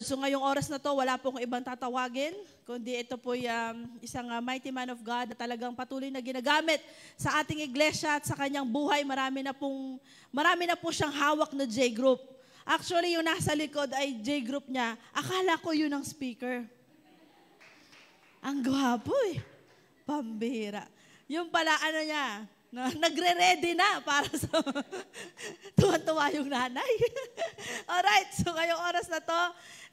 So ngayong oras na to, wala pong ibang tatawagin, kundi ito po isang mighty man of God na talagang patuloy na ginagamit sa ating iglesia at sa kanyang buhay. Marami na po siyang hawak na J-group. Actually, yung nasa likod ay J-group niya. Akala ko yun ang speaker. Ang gwapo eh. Pambihira. Yung pala, niya, nagre-ready na para sa tuwan-tuwa yung nanay. Alright, so ngayong oras na to,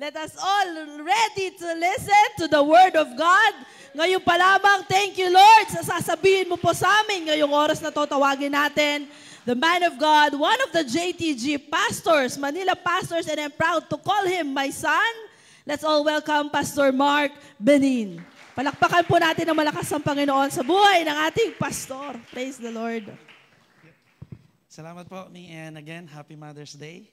let us all ready to listen to the Word of God. Ngayon pa lamang, thank you Lord, sasabihin mo po sa amin ngayong oras na to, tawagin natin the man of God, one of the JTG pastors, Manila pastors, and I'm proud to call him my son. Let's all welcome Pastor Mark Benin. Palakpakan po natin ng malakas ang Panginoon sa buhay ng ating pastor. Praise the Lord. Salamat po, and again, Happy Mother's Day.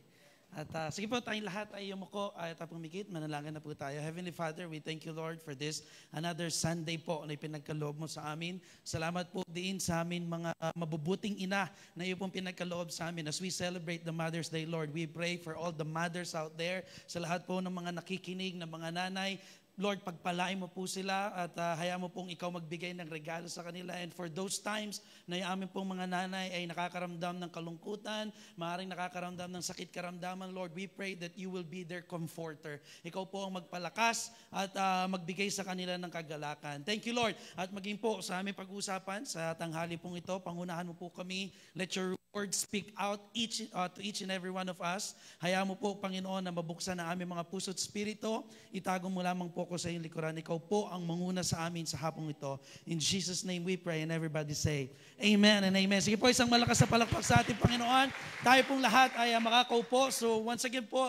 At sige po, tayong lahat ay yumuko at pumikit. Manalangin na po tayo. Heavenly Father, we thank you, Lord, for this another Sunday po na ipinagkaloob mo sa amin. Salamat po din sa amin mga mabubuting ina na iyo pong pinagkaloob sa amin. As we celebrate the Mother's Day, Lord, we pray for all the mothers out there, sa lahat po ng mga nakikinig, ng mga nanay. Lord, pagpalain mo po sila at hayaan mo pong ikaw magbigay ng regalo sa kanila. And for those times na yung amin pong mga nanay ay nakakaramdam ng kalungkutan, maaaring nakakaramdam ng sakit karamdaman, Lord, we pray that you will be their comforter. Ikaw po ang magpalakas at magbigay sa kanila ng kagalakan. Thank you, Lord. At maging po sa aming pag-usapan sa tanghali pong ito, pangunahan mo po kami. Let your word speak out to each and every one of us. Hayaan mo po, Panginoon, na mabuksan na aming mga puso at spirito. Itago mo lamang po ko sa iyong likuran. Ikaw po ang manguna sa amin sa hapong ito. In Jesus' name we pray and everybody say, Amen and Amen. Sige po, isang malakas na palakpak sa ating Panginoon. Tayo pong lahat ay makakaupo. So once again po,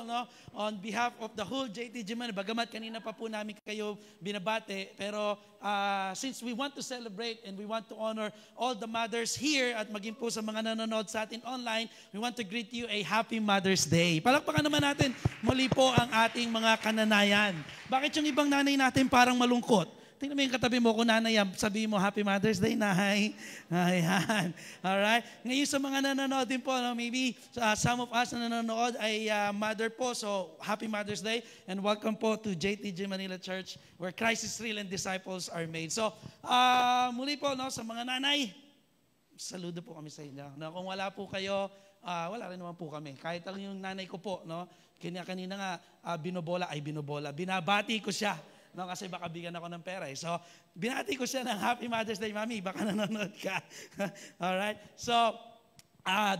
on behalf of the whole JTG Man, bagamat kanina pa po namin kayo binabate, pero since we want to celebrate and we want to honor all the mothers here at maging po sa mga nanonood sa atin online, we want to greet you a Happy Mother's Day. Palakpakan naman natin muli po ang ating mga kananayan. Bakit yung ibang nanay natin parang malungkot? Tingnan mo yung katabi mo, kung nanay, sabihin mo, Happy Mother's Day, nahay. Ayan. Alright? Ngayon sa mga nanonood din po, maybe some of us na nanonood ay mother po. So, Happy Mother's Day and welcome po to JTG Manila Church where Christ is real and disciples are made. So, muli po sa mga nanay, saludo po kami sa inyo. Kung wala po kayo, wala rin naman po kami. Kahit ang yung nanay ko po, kanina nga, binobola. Binabati ko siya. Kasi baka bigyan ako ng pera. So, binati ko siya ng Happy Mother's Day, Mami. Baka nanonood ka. Alright? So,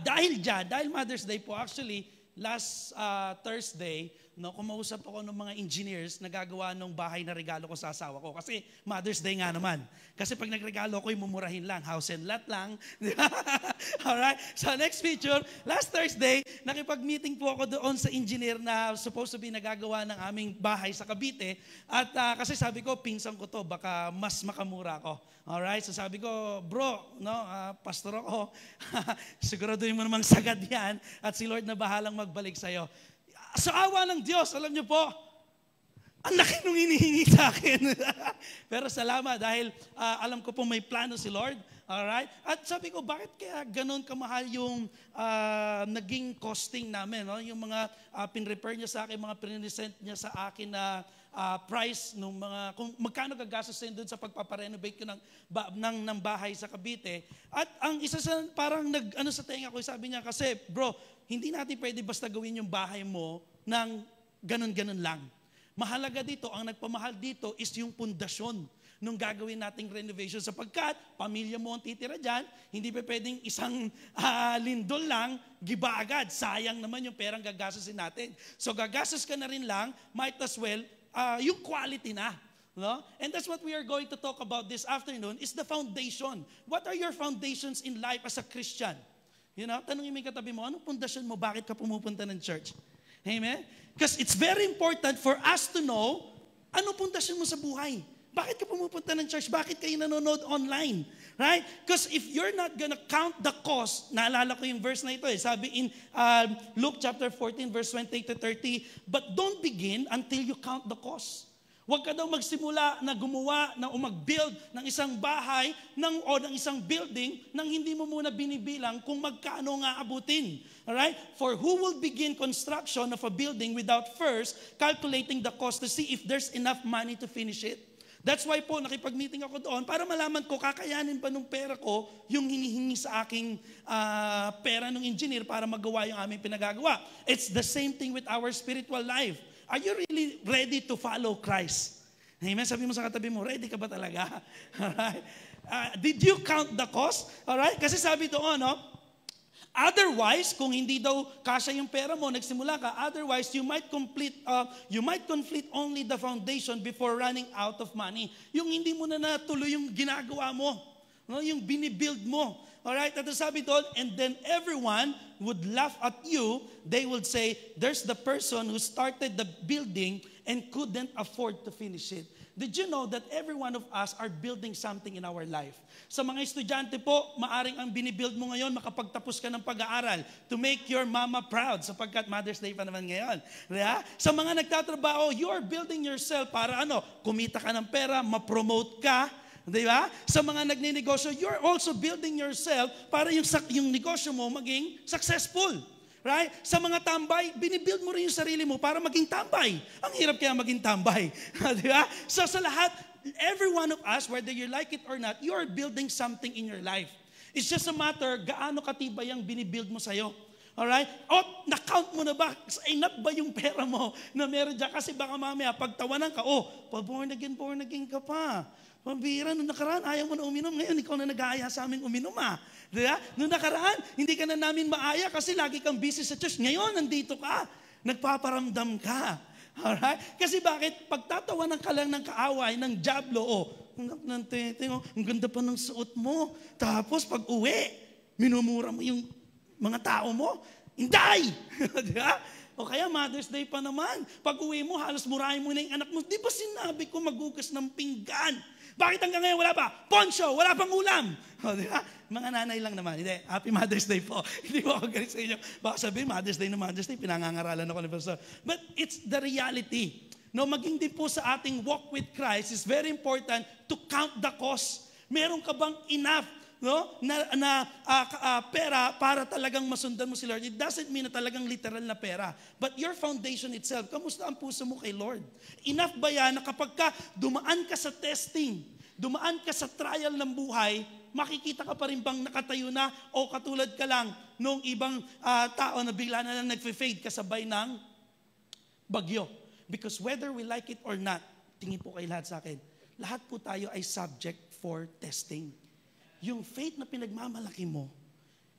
dahil Mother's Day po, actually, last Thursday, kumausap ako ng mga engineers na gagawa ng bahay na regalo ko sa asawa ko. Kasi Mother's Day nga naman. Kasi pag nagregalo ko, mumurahin lang. House and lot lang. Alright? So next picture, last Thursday, nakipag-meeting po ako doon sa engineer na supposed to be nagagawa ng aming bahay sa Cavite. At kasi sabi ko, pinsan ko to, baka mas makamura ako. Alright? So sabi ko, bro, pastor ako, siguraduhin mo namang sagad yan at si Lord na bahalang magbalik sa'yo. Sa awa ng Diyos, alam niyo po, ang laki nung hinihingi sa akin. Pero salamat dahil alam ko po may plano si Lord. Alright? At sabi ko, bakit kaya ganun kamahal yung naging costing namin? Yung mga pinrepair niya sa akin, mga present niya sa akin na price nung mga, kung magkano gagastusin doon sa pagpaparenovate ko ng bahay sa Cavite. At ang isa sa parang sa tenga ko, sabi niya, kasi bro, hindi natin pwede basta gawin yung bahay mo ng ganun-ganun lang. Mahalaga dito, ang nagpamahal dito is yung pundasyon nung gagawin nating renovation sapagkat pamilya mo ang titira dyan, hindi pa pwedeng isang lindol lang, giba agad. Sayang naman yung perang gagastusin natin. So gagastos ka na rin lang, might as well, yung quality na. No? And that's what we are going to talk about this afternoon is the foundation. What are your foundations in life as a Christian? Tanungin mo yung katabi mo, anong pundasyon mo? Bakit ka pumupunta ng church? Amen? Because it's very important for us to know anong pundasyon mo sa buhay. Bakit ka pumupunta ng church? Bakit kayo nanonood online? Right? Because if you're not gonna count the cost, naalala ko yung verse na ito sabi in Luke chapter 14 verse 28 to 30, but don't begin until you count the cost. Huwag ka daw magsimula na gumawa o mag-build ng isang bahay o ng isang building nang hindi mo muna binibilang kung magkano nga abutin. Alright? For who will begin construction of a building without first calculating the cost to see if there's enough money to finish it? That's why po, nakipag-meeting ako doon para malaman ko, kakayanin ba nung pera ko yung hinihingi sa aking pera ng engineer para magawa yung aming pinagagawa. It's the same thing with our spiritual life. Are you really ready to follow Christ? Amen? Sabi mo sa katabi mo, ready ka ba talaga? Alright? Did you count the cost? Alright? Kasi sabi doon, no? Otherwise, kung hindi daw kasya yung pera mo, nagsimula ka, otherwise, you might complete only the foundation before running out of money. Yung hindi mo na natuloy yung ginagawa mo, no? Yung binibuild mo. Alright? At sabi doon, and then everyone would laugh at you. They would say, there's the person who started the building and couldn't afford to finish it. Did you know that every one of us are building something in our life? Sa mga estudyante po, maaring ang binibuild mo ngayon, makapagtapos ka ng pag-aaral to make your mama proud sapagkat Mother's Day pa naman ngayon. Diba? Sa mga nagtatrabaho, you are building yourself para kumita ka ng pera, ma-promote ka. Diba? Sa mga nagninegosyo, you're also building yourself para yung negosyo mo maging successful. Right? Sa mga tambay, binibuild mo rin yung sarili mo para maging tambay. Ang hirap kaya maging tambay. Diba? So sa lahat, every one of us, whether you like it or not, you are building something in your life. It's just a matter, gaano katibay ang binibuild mo sa'yo. Alright? O, na-count mo na ba? Enough ba yung pera mo na meron dyan? Kasi baka mamaya, pagtawanan ka, born again ka pa. Pambira, nung nakaraan, ayaw mo na uminom. Ngayon, ikaw na nag-aaya sa aming uminom, Diba? Nung nakaraan, hindi ka na namin maaya kasi lagi kang busy sa church. Ngayon, nandito ka. Nagpaparamdam ka. Alright? Kasi bakit? Pagtatawanan ka lang ng kaaway, ng jablo, ang ganda pa ng suot mo. Tapos, pag uwi, minumura mo yung mga tao mo. Inday! Diba? O kaya Mother's Day pa naman. Pag uwi mo, halos murahin mo na yung anak mo. Di ba sinabi ko magugas ng pinggan? Bakit hanggang ngayon wala pa? Poncho, wala pang ulam. O, diba? Mga nanay lang naman. Hindi, Happy Mother's Day po. Hindi po ako galit sa inyo. Baka sabihin, Mother's Day, pinangangaralan ako ni Pastor. But it's the reality. No, maging din po sa ating walk with Christ is very important to count the cost. Meron ka bang enough pera para talagang masundan mo si Lord? It doesn't mean na talagang literal na pera. But your foundation itself, kamusta ang puso mo kay Lord? Enough ba yan na kapag dumaan ka sa testing, dumaan ka sa trial ng buhay, makikita ka pa rin bang nakatayo na o katulad ka lang nung ibang tao na bigla na lang nag-fade kasabay ng bagyo? Because whether we like it or not, tingin po kayo lahat sa akin, lahat po tayo ay subject for testing. Yung faith na pinagmamalaki mo,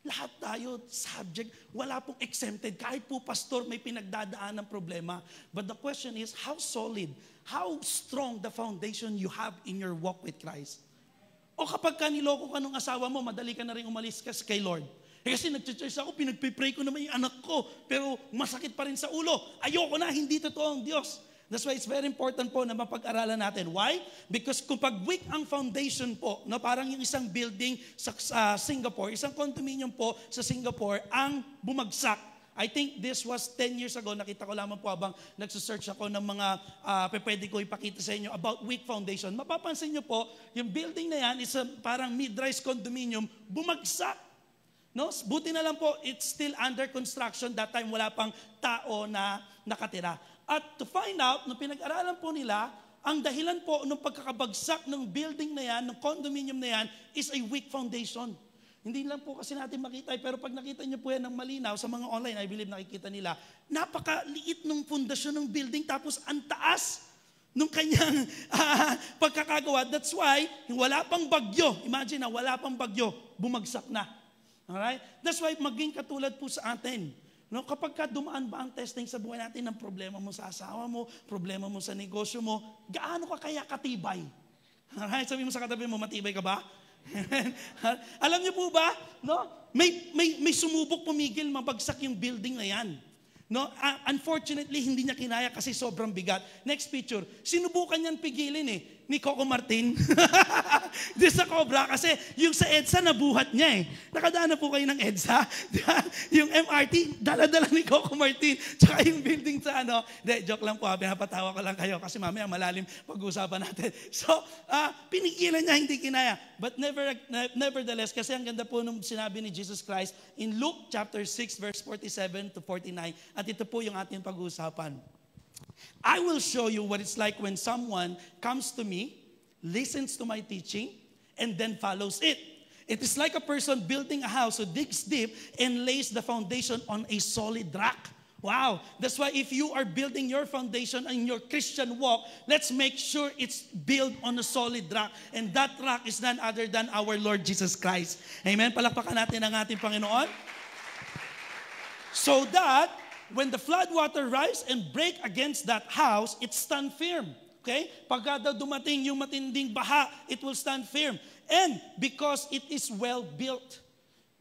lahat tayo subject, wala pong exempted. Kahit po pastor may pinagdadaan ng problema. But the question is, how solid, how strong the foundation you have in your walk with Christ? O kapag niloko ka ng asawa mo, madali ka na rin umalis ka kay Lord. Kasi nag-church ako, pinagpipray ko naman yung anak ko, pero masakit pa rin sa ulo. Ayoko na, hindi totoo ang Diyos. That's why it's very important po na mapag-aralan natin. Why? Because kung pag weak ang foundation po, parang yung isang building sa Singapore, isang condominium po sa Singapore, ang bumagsak. I think this was 10 years ago. Nakita ko lamang po habang nagsusearch ako ng mga pwede ko ipakita sa inyo about weak foundation. Mapapansin nyo po, yung building na yan is parang mid-rise condominium, bumagsak. No? Buti na lang po, it's still under construction. That time wala pang tao na nakatira. At to find out, nung pinag-aralan po nila, ang dahilan po nung pagkakabagsak ng building na yan, ng condominium na yan, is a weak foundation. Hindi lang po kasi natin makita, pero pag nakita niyo po yan ng malinaw sa mga online, I believe nakikita nila, napakaliit ng pundasyon ng building, tapos ang taas nung kanyang pagkakagawa. That's why, wala pang bagyo. Imagine na, wala pang bagyo, bumagsak na. Alright? That's why maging katulad po sa atin. No, kapag dumaan ba ang testing sa buhay natin ng problema mo sa asawa mo, problema mo sa negosyo mo, gaano ka kaya katibay? Alright, sabi mo sa katabi mo, matibay ka ba? Alam niyo po ba, no? May sumubok pumigil, mabagsak yung building na yan. No? Unfortunately, hindi niya kinaya kasi sobrang bigat. Next picture, sinubukan niyan pigilin ni Coco Martin. Di sa Cobra, kasi yung sa EDSA nabuhat niya eh. Nakadaan na po kayo ng EDSA. Yung MRT, dala-dala ni Coco Martin. Tsaka yung building sa ano. De, joke lang po, pinapatawa ko lang kayo kasi mamaya malalim pag-usapan natin. So, pinigilan niya, hindi kinaya. But nevertheless, kasi ang ganda po nung sinabi ni Jesus Christ in Luke chapter 6 verse 47 to 49. At ito po yung ating pag-uusapan. I will show you what it's like when someone comes to me, listens to my teaching, and then follows it. It is like a person building a house who digs deep and lays the foundation on a solid rock. Wow. That's why if you are building your foundation in your Christian walk, let's make sure it's built on a solid rock. And that rock is none other than our Lord Jesus Christ. Amen? Palakpakan natin ang ating Panginoon. So that when the flood water rise and break against that house, it stand firm. Okay? Pagka daw dumating yung matinding baha, it will stand firm. And because it is well built.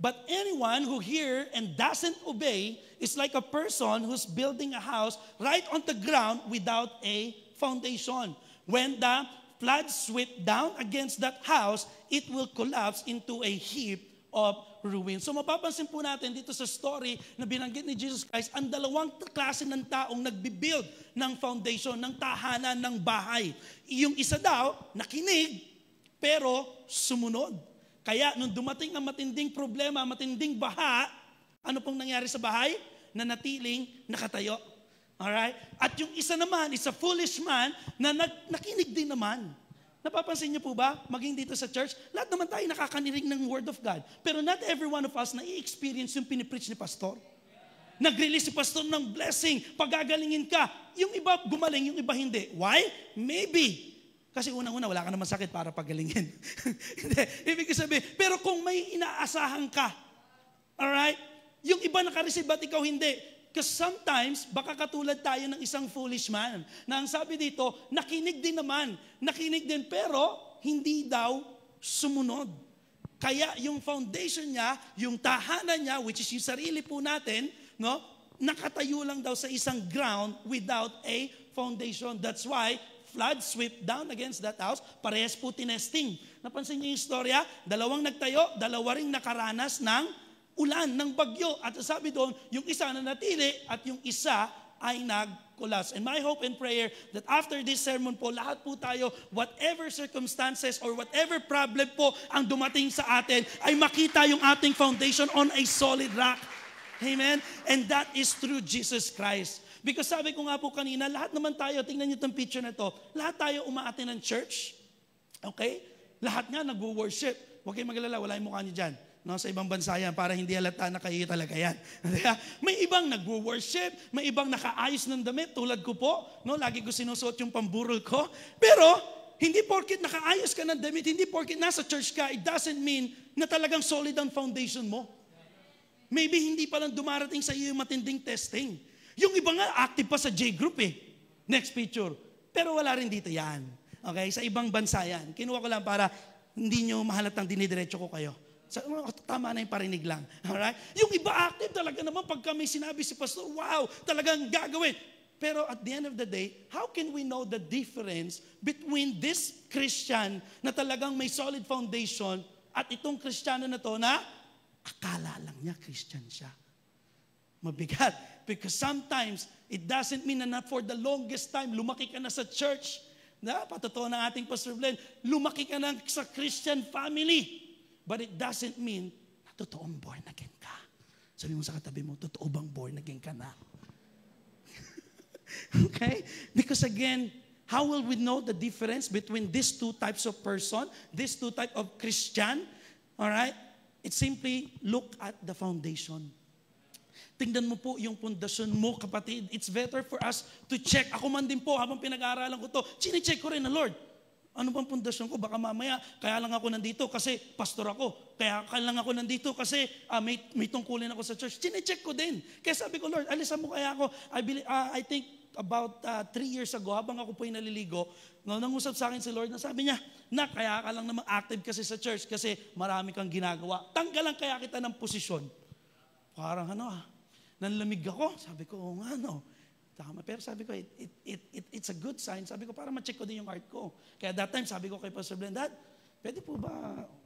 But anyone who hears and doesn't obey is like a person who's building a house right on the ground without a foundation. When the flood sweep down against that house, it will collapse into a heap of ruin. So mapapansin po natin dito sa story na binanggit ni Jesus Christ, ang dalawang klase ng taong nagbibuild ng foundation, ng tahanan, ng bahay. Yung isa daw, nakinig, pero sumunod. Kaya nung dumating ang matinding problema, matinding baha, ano pong nangyari sa bahay? Nanatiling nakatayo. Alright? At yung isa naman, is a foolish man na nakinig din naman. Napapansin niyo po ba, maging dito sa church, lahat naman tayo nakakanirig ng Word of God. Pero not every one of us na i-experience yung pinipreach ni Pastor. Nag-release si Pastor ng blessing, pagagalingin ka. Yung iba gumaling, yung iba hindi. Why? Maybe. Kasi unang-una, wala ka naman sakit para pagalingin. Hindi. Ibig sabihin, pero kung may inaasahan ka, alright? Yung iba nakareceive, ba't ikaw hindi? Because sometimes, baka katulad tayo ng isang foolish man na ang sabi dito, nakinig din naman. Nakinig din pero hindi daw sumunod. Kaya yung foundation niya, yung tahanan niya, which is yung sarili po natin, no, nakatayo lang daw sa isang ground without a foundation. That's why flood swept down against that house. Parehas po tinesting. Napansin niyo yung istorya? Dalawang nagtayo, dalawa ring nakaranas ng ulan, ng bagyo. At sabi doon, yung isa na natili at yung isa ay nag-collapse. And my hope and prayer that after this sermon po, lahat po tayo, whatever circumstances or whatever problem po ang dumating sa atin, ay makita yung ating foundation on a solid rock. Amen? And that is through Jesus Christ. Because sabi ko nga po kanina, lahat naman tayo, tingnan niyo itong picture na to, lahat tayo umaatin ng church. Okay? Lahat nga nag-worship. Huwag kayong magalala, wala yung mukha niyo dyan. No, sa ibang bansa yan, para hindi halata na kayo talaga yan. May ibang nag-worship, may ibang nakaayos ng damit, tulad ko po. No, lagi ko sinusuot yung pamburol ko. Pero, hindi porket nakaayos ka ng damit, hindi porket nasa church ka, it doesn't mean na talagang solid ang foundation mo. Maybe hindi pa lang dumarating sa iyo yung matinding testing. Yung iba nga, active pa sa J-group eh. Next picture. Pero wala rin dito yan. Okay? Sa ibang bansa yan. Kinuha ko lang para hindi nyo mahalatang dinidiretso ko kayo. Tama na yung parinig lang. Alright? Yung iba active talaga naman pagka may sinabi si Pastor, wow, talagang gagawin. Pero at the end of the day, how can we know the difference between this Christian na talagang may solid foundation at itong Kristiyano na to na akala lang niya Christian siya? Mabigat. Because sometimes, it doesn't mean na for the longest time, lumaki ka na sa church. Patotoo ng ating Pastor Glenn, lumaki ka na sa Christian family. But it doesn't mean na totoong born again ka. Sabi mo sa katabi mo, totoo bang born again ka na? Okay? Because again, how will we know the difference between these two types of person, these two types of Christian? Alright? It's simply look at the foundation. Tingnan mo po yung pundasyon mo, kapatid. It's better for us to check. Ako man din po, habang pinag-aaralan ko to, chine-check ko rin na, Lord, ano bang pundasyon ko? Baka mamaya, kaya lang ako nandito kasi pastor ako. Kaya lang ako nandito kasi may tungkulin ako sa church. Chine-check ko din. Kaya sabi ko, Lord, alisan mo kaya ako. I think about 3 years ago, habang ako po yung naliligo, nangusap sa akin si Lord na sabi niya, kaya ka lang naman active kasi sa church kasi marami kang ginagawa. Tanggalan kaya kita ng posisyon. Parang nanlamig ako. Sabi ko, oo nga, no. Tama. Pero sabi ko, it's it's a good sign. Sabi ko, para ma-check ko din yung heart ko. Kaya that time, sabi ko kay Pastor Blen, Dad, pwede po ba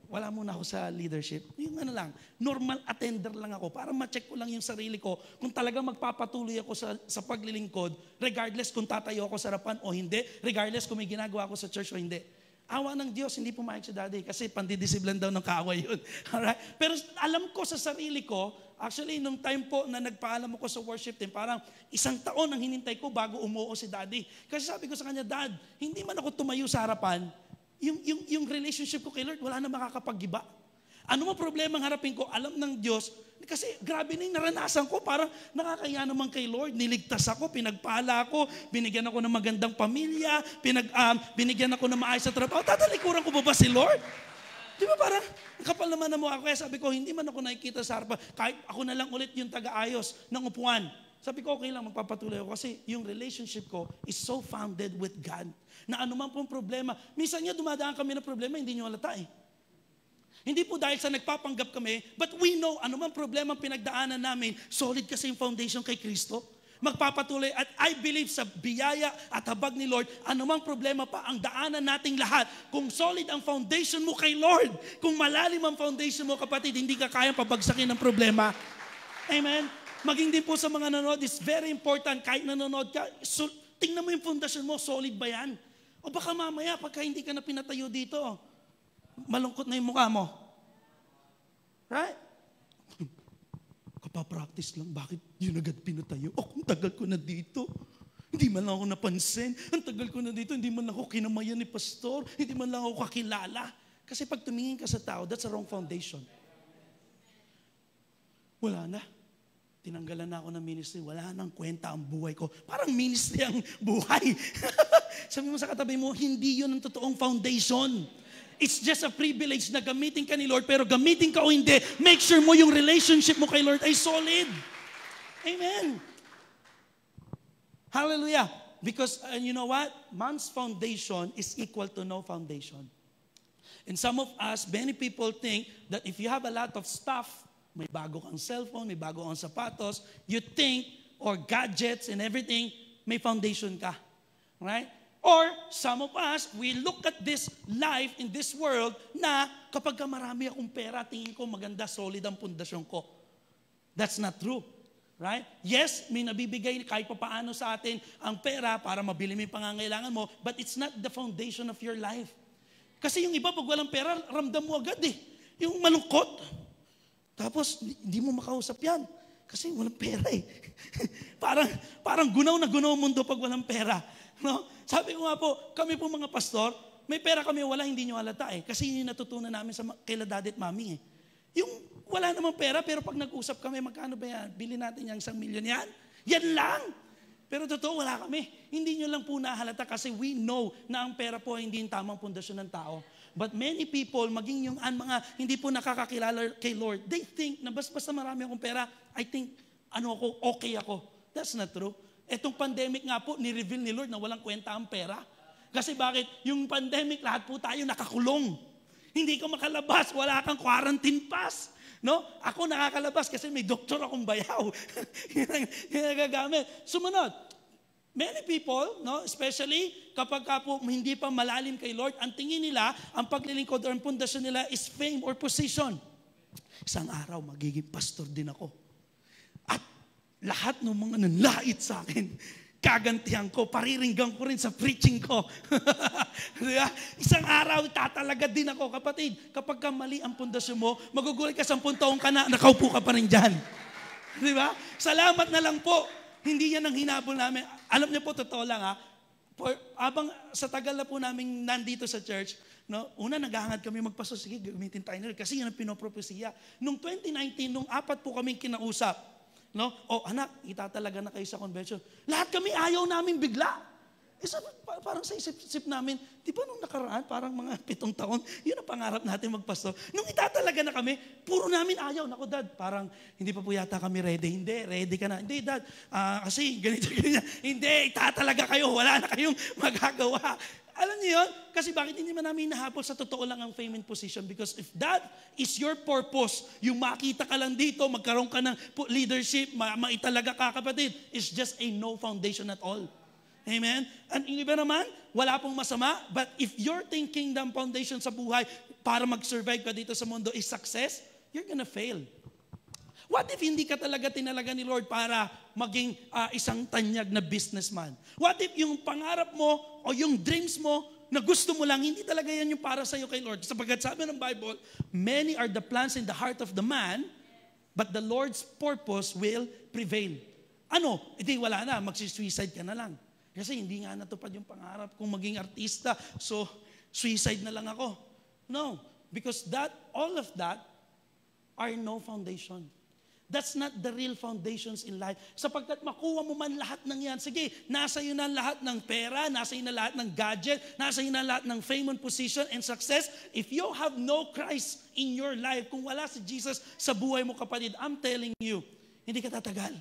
wala muna ako sa leadership? Yung ano lang, normal attender lang ako para ma-check ko lang yung sarili ko kung talaga magpapatuloy ako sa paglilingkod, regardless kung tatayo ako sa harapan o hindi, regardless kung may ginagawa ako sa church o hindi. Awa ng Diyos, hindi pumayag si Daddy kasi pandidisiblan daw ng kaaway yun. Alright? Pero alam ko sa sarili ko, actually, nung time po na nagpaalam ako sa worship team, parang 1 taon ang hinintay ko bago umuo si Daddy. Kasi sabi ko sa kanya, Dad, hindi man ako tumayo sa harapan, yung relationship ko kay Lord, wala na makakapag-iba. Ano mo problema ang harapin ko? Alam ng Diyos, kasi grabe na yung naranasan ko, parang nakakaya naman kay Lord. Niligtas ako, pinagpala ako, binigyan ako ng magandang pamilya, binigyan ako ng maayos sa trabaho. Tatalikuran ko ba si Lord? Di ba parang kapal naman na mo ako? Kaya sabi ko, hindi man ako nakikita sa harapan. Kahit ako na lang ulit yung taga-ayos ng upuan. Sabi ko, okay lang, magpapatuloy ako kasi yung relationship ko is so founded with God. Na anuman pong problema, minsan nga dumadaan kami ng problema, hindi nyo halata eh. Hindi po dahil sa nagpapanggap kami, but we know anuman problema pinagdaanan namin, solid kasi yung foundation kay Kristo. Magpapatuloy at I believe sa biyaya at habag ni Lord, anumang problema pa ang daanan nating lahat. Kung solid ang foundation mo kay Lord, kung malalim ang foundation mo kapatid, hindi ka kayang pabagsakin ng problema. Amen? Maging din po sa mga nanonood, it's very important kahit nanonood ka, tingnan mo yung foundation mo, solid ba yan? O baka mamaya pagka hindi ka na pinatayo dito, malungkot na yung mukha mo. Right? Kapapractice lang, bakit yun agad pinatayo? Ang tagal ko na dito. Hindi man lang ako napansin. Ang tagal ko na dito, hindi man lang ako kinamayan ni pastor. Hindi man lang ako kakilala. Kasi pag tumingin ka sa tao, that's a wrong foundation. Wala na. Tinanggalan na ako ng ministry. Wala nang kwenta ang buhay ko. Parang ministry ang buhay. Sabi mo sa katabi mo, hindi yun ang totoong foundation. It's just a privilege na gamitin ka ni Lord, pero gamitin ka o hindi, make sure mo yung relationship mo kay Lord ay solid. Amen. Hallelujah. Because you know what? Man's foundation is equal to no foundation. And some of us, many people think that if you have a lot of stuff, may bago kang cellphone, may bago kang sapatos, you think, or gadgets and everything, may foundation ka. Right? Or some of us, we look at this life in this world na kapag marami akong pera, tingin ko maganda, solid ang pundasyon ko. That's not true. Right? Yes, may nabibigay kahit pa paano sa atin ang pera para mabili mo yung pangangailangan mo, but it's not the foundation of your life. Kasi yung iba, pag walang pera, ramdam mo agad eh. Yung malungkot. Tapos, hindi mo makausap yan. Kasi walang pera eh. parang gunaw na gunaw ang mundo pag walang pera. No? Sabi ko nga po, kami po mga pastor, may pera kami, wala, hindi nyo halata eh. Kasi yun yung natutunan namin sa kaila daddy at mami eh. Yung wala namang pera, pero pag nag-usap kami, magkano ba yan? Bili natin yung 1 million yan? Yan lang! Pero totoo, wala kami. Hindi nyo lang po nahalata kasi we know na ang pera po hindi yung tamang pundasyon ng tao. But many people, maging yung mga hindi po nakakakilala kay Lord, they think na basta marami akong pera, I think, okay ako. That's not true. Etong pandemic nga po, ni-reveal ni Lord na walang kwenta ang pera. Kasi bakit? Yung pandemic, lahat po tayo nakakulong. Hindi ka makalabas, wala kang quarantine pass. No? Ako nakakalabas kasi may doktor akong bayaw. Yun nagagamit. Sumunod, many people, no, especially kapag po hindi pa malalim kay Lord, ang tingin nila, ang paglilingkod o ang pundasyon nila is fame or position. Isang araw, magiging pastor din ako. At lahat ng mga nanlait sa akin, kagantihan ko, pariringgan ko rin sa preaching ko. Diba? Isang araw, tatalaga din ako, kapatid. Kapag ka mali ang pundasyon mo, magugulat ka 10 taong ka na, nakaupo ka pa rin dyan. Diba? Salamat na lang po. Hindi yan ang hinabol namin. Alam niyo po, totoo lang ha, abang sa tagal na po namin nandito sa church, no, una naghahangad kami magpaso, sige, gamitin tayo nila, kasi yan ang pinopropesya. Noong 2019, nung 4 po kaming kinausap, no? Anak, itatalaga na kayo sa convention. Lahat kami ayaw namin bigla. Parang sa isip-isip namin, di ba nung nakaraan, parang mga 7 taon, yun ang pangarap natin magpastor. Nung itatalaga na kami, puro namin ayaw. Naku, Dad, parang hindi pa po yata kami ready. Hindi, ready ka na. Hindi, Dad, kasi ganito. Hindi, itatalaga kayo. Wala na kayong magagawa. Alam niyo yun? Kasi bakit hindi man namin nahabol sa totoo lang ang fame and position? Because if that is your purpose, yung makita ka lang dito, magkaroon ka ng leadership, maitalaga ka, kapatid, is just a no foundation at all. Amen? Ang iba naman, wala pong masama, but if your kingdom foundation sa buhay para mag-survive ka dito sa mundo is success, you're gonna fail. What if hindi ka talaga tinalaga ni Lord para maging isang tanyag na businessman? What if yung pangarap mo o yung dreams mo na gusto mo lang, hindi talaga yan yung para sa'yo kay Lord? Sapagkat sabi ng Bible, many are the plans in the heart of the man, but the Lord's purpose will prevail. Ano? Hindi, wala na. Magsi-suicide ka na lang. Kasi hindi nga natupad yung pangarap kong maging artista, so suicide na lang ako. No. Because all of that are no foundation. That's not the real foundations in life. Sapagkat makuha mo man lahat ng yan, sige, nasa iyo na lahat ng pera, nasa iyo na lahat ng gadget, nasa iyo na lahat ng fame and position and success. If you have no Christ in your life, kung wala si Jesus sa buhay mo, kapatid, I'm telling you, hindi ka tatagal.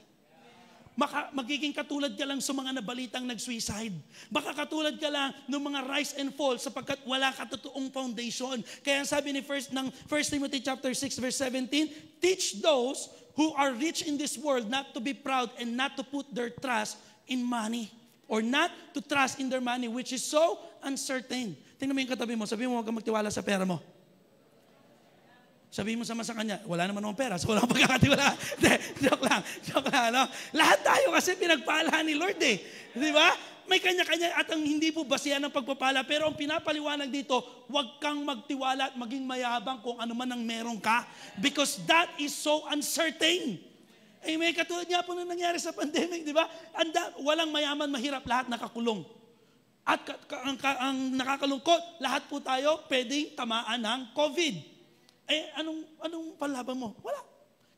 Magiging katulad ka lang sa mga nabalitang nag-suicide. Baka katulad ka lang ng mga rise and fall sapagkat wala ka totoong foundation. Kaya sabi ni 1 Timothy chapter 6 verse 17, teach those who are rich in this world not to be proud and not to put their trust in money or not to trust in their money which is so uncertain. Tingnan mo yung katabi mo, sabi mo huwag kang magtiwala sa pera mo. Sabihin mo sa kanya, wala naman akong pera, so wala akong pagkakatiwala. Joke lang. No? Lahat tayo kasi pinagpala ni Lord eh. Di ba? May kanya-kanya at ang hindi po basihan ng pagpapala. Pero ang pinapaliwanag dito, huwag kang magtiwala at maging mayabang kung ano man ang meron ka. Because that is so uncertain. Eh, may katulad nga po na nangyari sa pandemic, di ba? Walang mayaman, mahirap, lahat nakakulong. At ang nakakalungkot, lahat po tayo pwedeng tamaan ng COVID. Eh, anong palaban mo? Wala.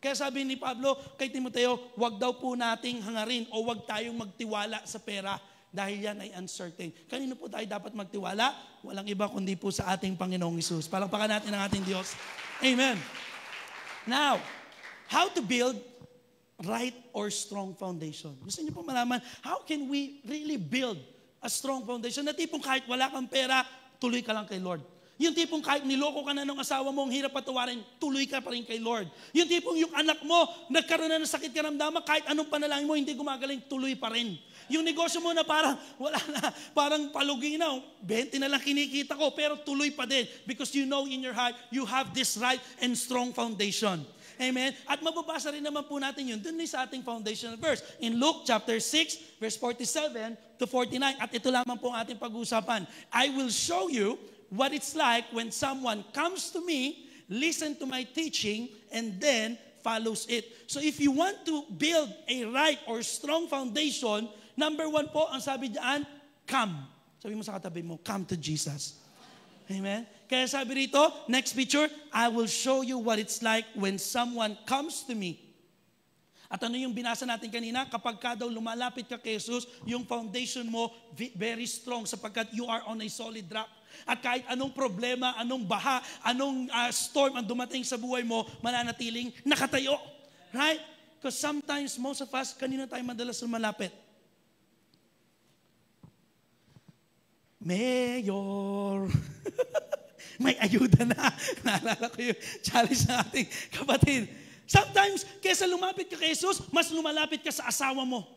Kaya sabi ni Pablo kay Timoteo, wag daw po nating hangarin o wag tayong magtiwala sa pera dahil yan ay uncertain. Kanino po tayo dapat magtiwala? Walang iba kundi po sa ating Panginoong Hesus. Palakpakan natin ang ating Diyos. Amen. Now, how to build right or strong foundation? Gusto niyo po malaman, how can we really build a strong foundation na tipong kahit wala kang pera, tuloy ka lang kay Lord? Yung tipong kahit niloko ka na ng asawa mo, ang hirap patawarin, tuloy ka pa rin kay Lord. Yung tipong yung anak mo, nagkaroon na ng sakit karamdaman, kahit anong panalangin mo, hindi gumagaling, tuloy pa rin. Yung negosyo mo na parang, wala na, parang palugi na, 20 na lang kinikita ko, pero tuloy pa din. Because you know in your heart, you have this right and strong foundation. Amen? At mababasa rin naman po natin yun, dun sa ating foundational verse. In Luke chapter 6, verse 47 to 49, at ito lamang po ang ating pag-uusapan. I will show you what it's like when someone comes to me, listen to my teaching, and then follows it. So if you want to build a right or strong foundation, number one po, ang sabi diyan, come. Sabi mo sa katabi mo, come to Jesus. Amen? Kaya sabi rito, next picture, I will show you what it's like when someone comes to me. At ano yung binasa natin kanina? Kapag ka daw lumalapit ka kay Jesus, yung foundation mo very strong sapagkat you are on a solid rock. At kahit anong problema, anong baha, anong storm ang dumating sa buhay mo, mananatiling nakatayo. Right? Because sometimes, most of us, kanina tayo madalas lumalapit? Mayor! May ayuda na. Naalala ko yung challenge ng ating kapatid. Sometimes, kesa lumapit ka kay Jesus, mas lumalapit ka sa asawa mo.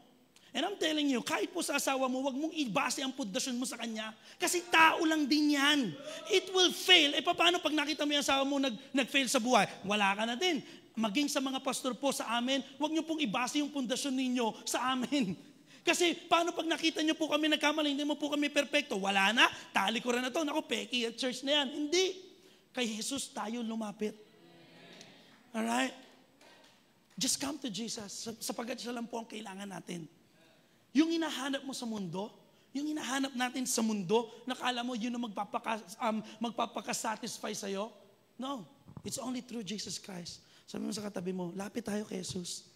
And I'm telling you, kahit po sa asawa mo, wag mong ibase ang pundasyon mo sa kanya. Kasi tao lang din yan. It will fail. Eh paano pag nakita mo yung asawa mo nag-fail sa buhay? Wala ka na din. Maging sa mga pastor po sa amin, wag niyo pong ibase yung pundasyon ninyo sa amin. Kasi paano pag nakita niyo po kami nagkamali, hindi mo po kami perfecto, wala na, tali ko rin na to, naku, peki at church na yan. Hindi. Kay Jesus tayo lumapit. Alright? Just come to Jesus. Sapagkat siya lang po ang kailangan natin. Yung hinahanap mo sa mundo, yung hinahanap natin sa mundo, nakala mo yun ang magpapaka-satisfy sa'yo? No. It's only through Jesus Christ. Sabi mo sa katabi mo, lapit tayo kay Jesus.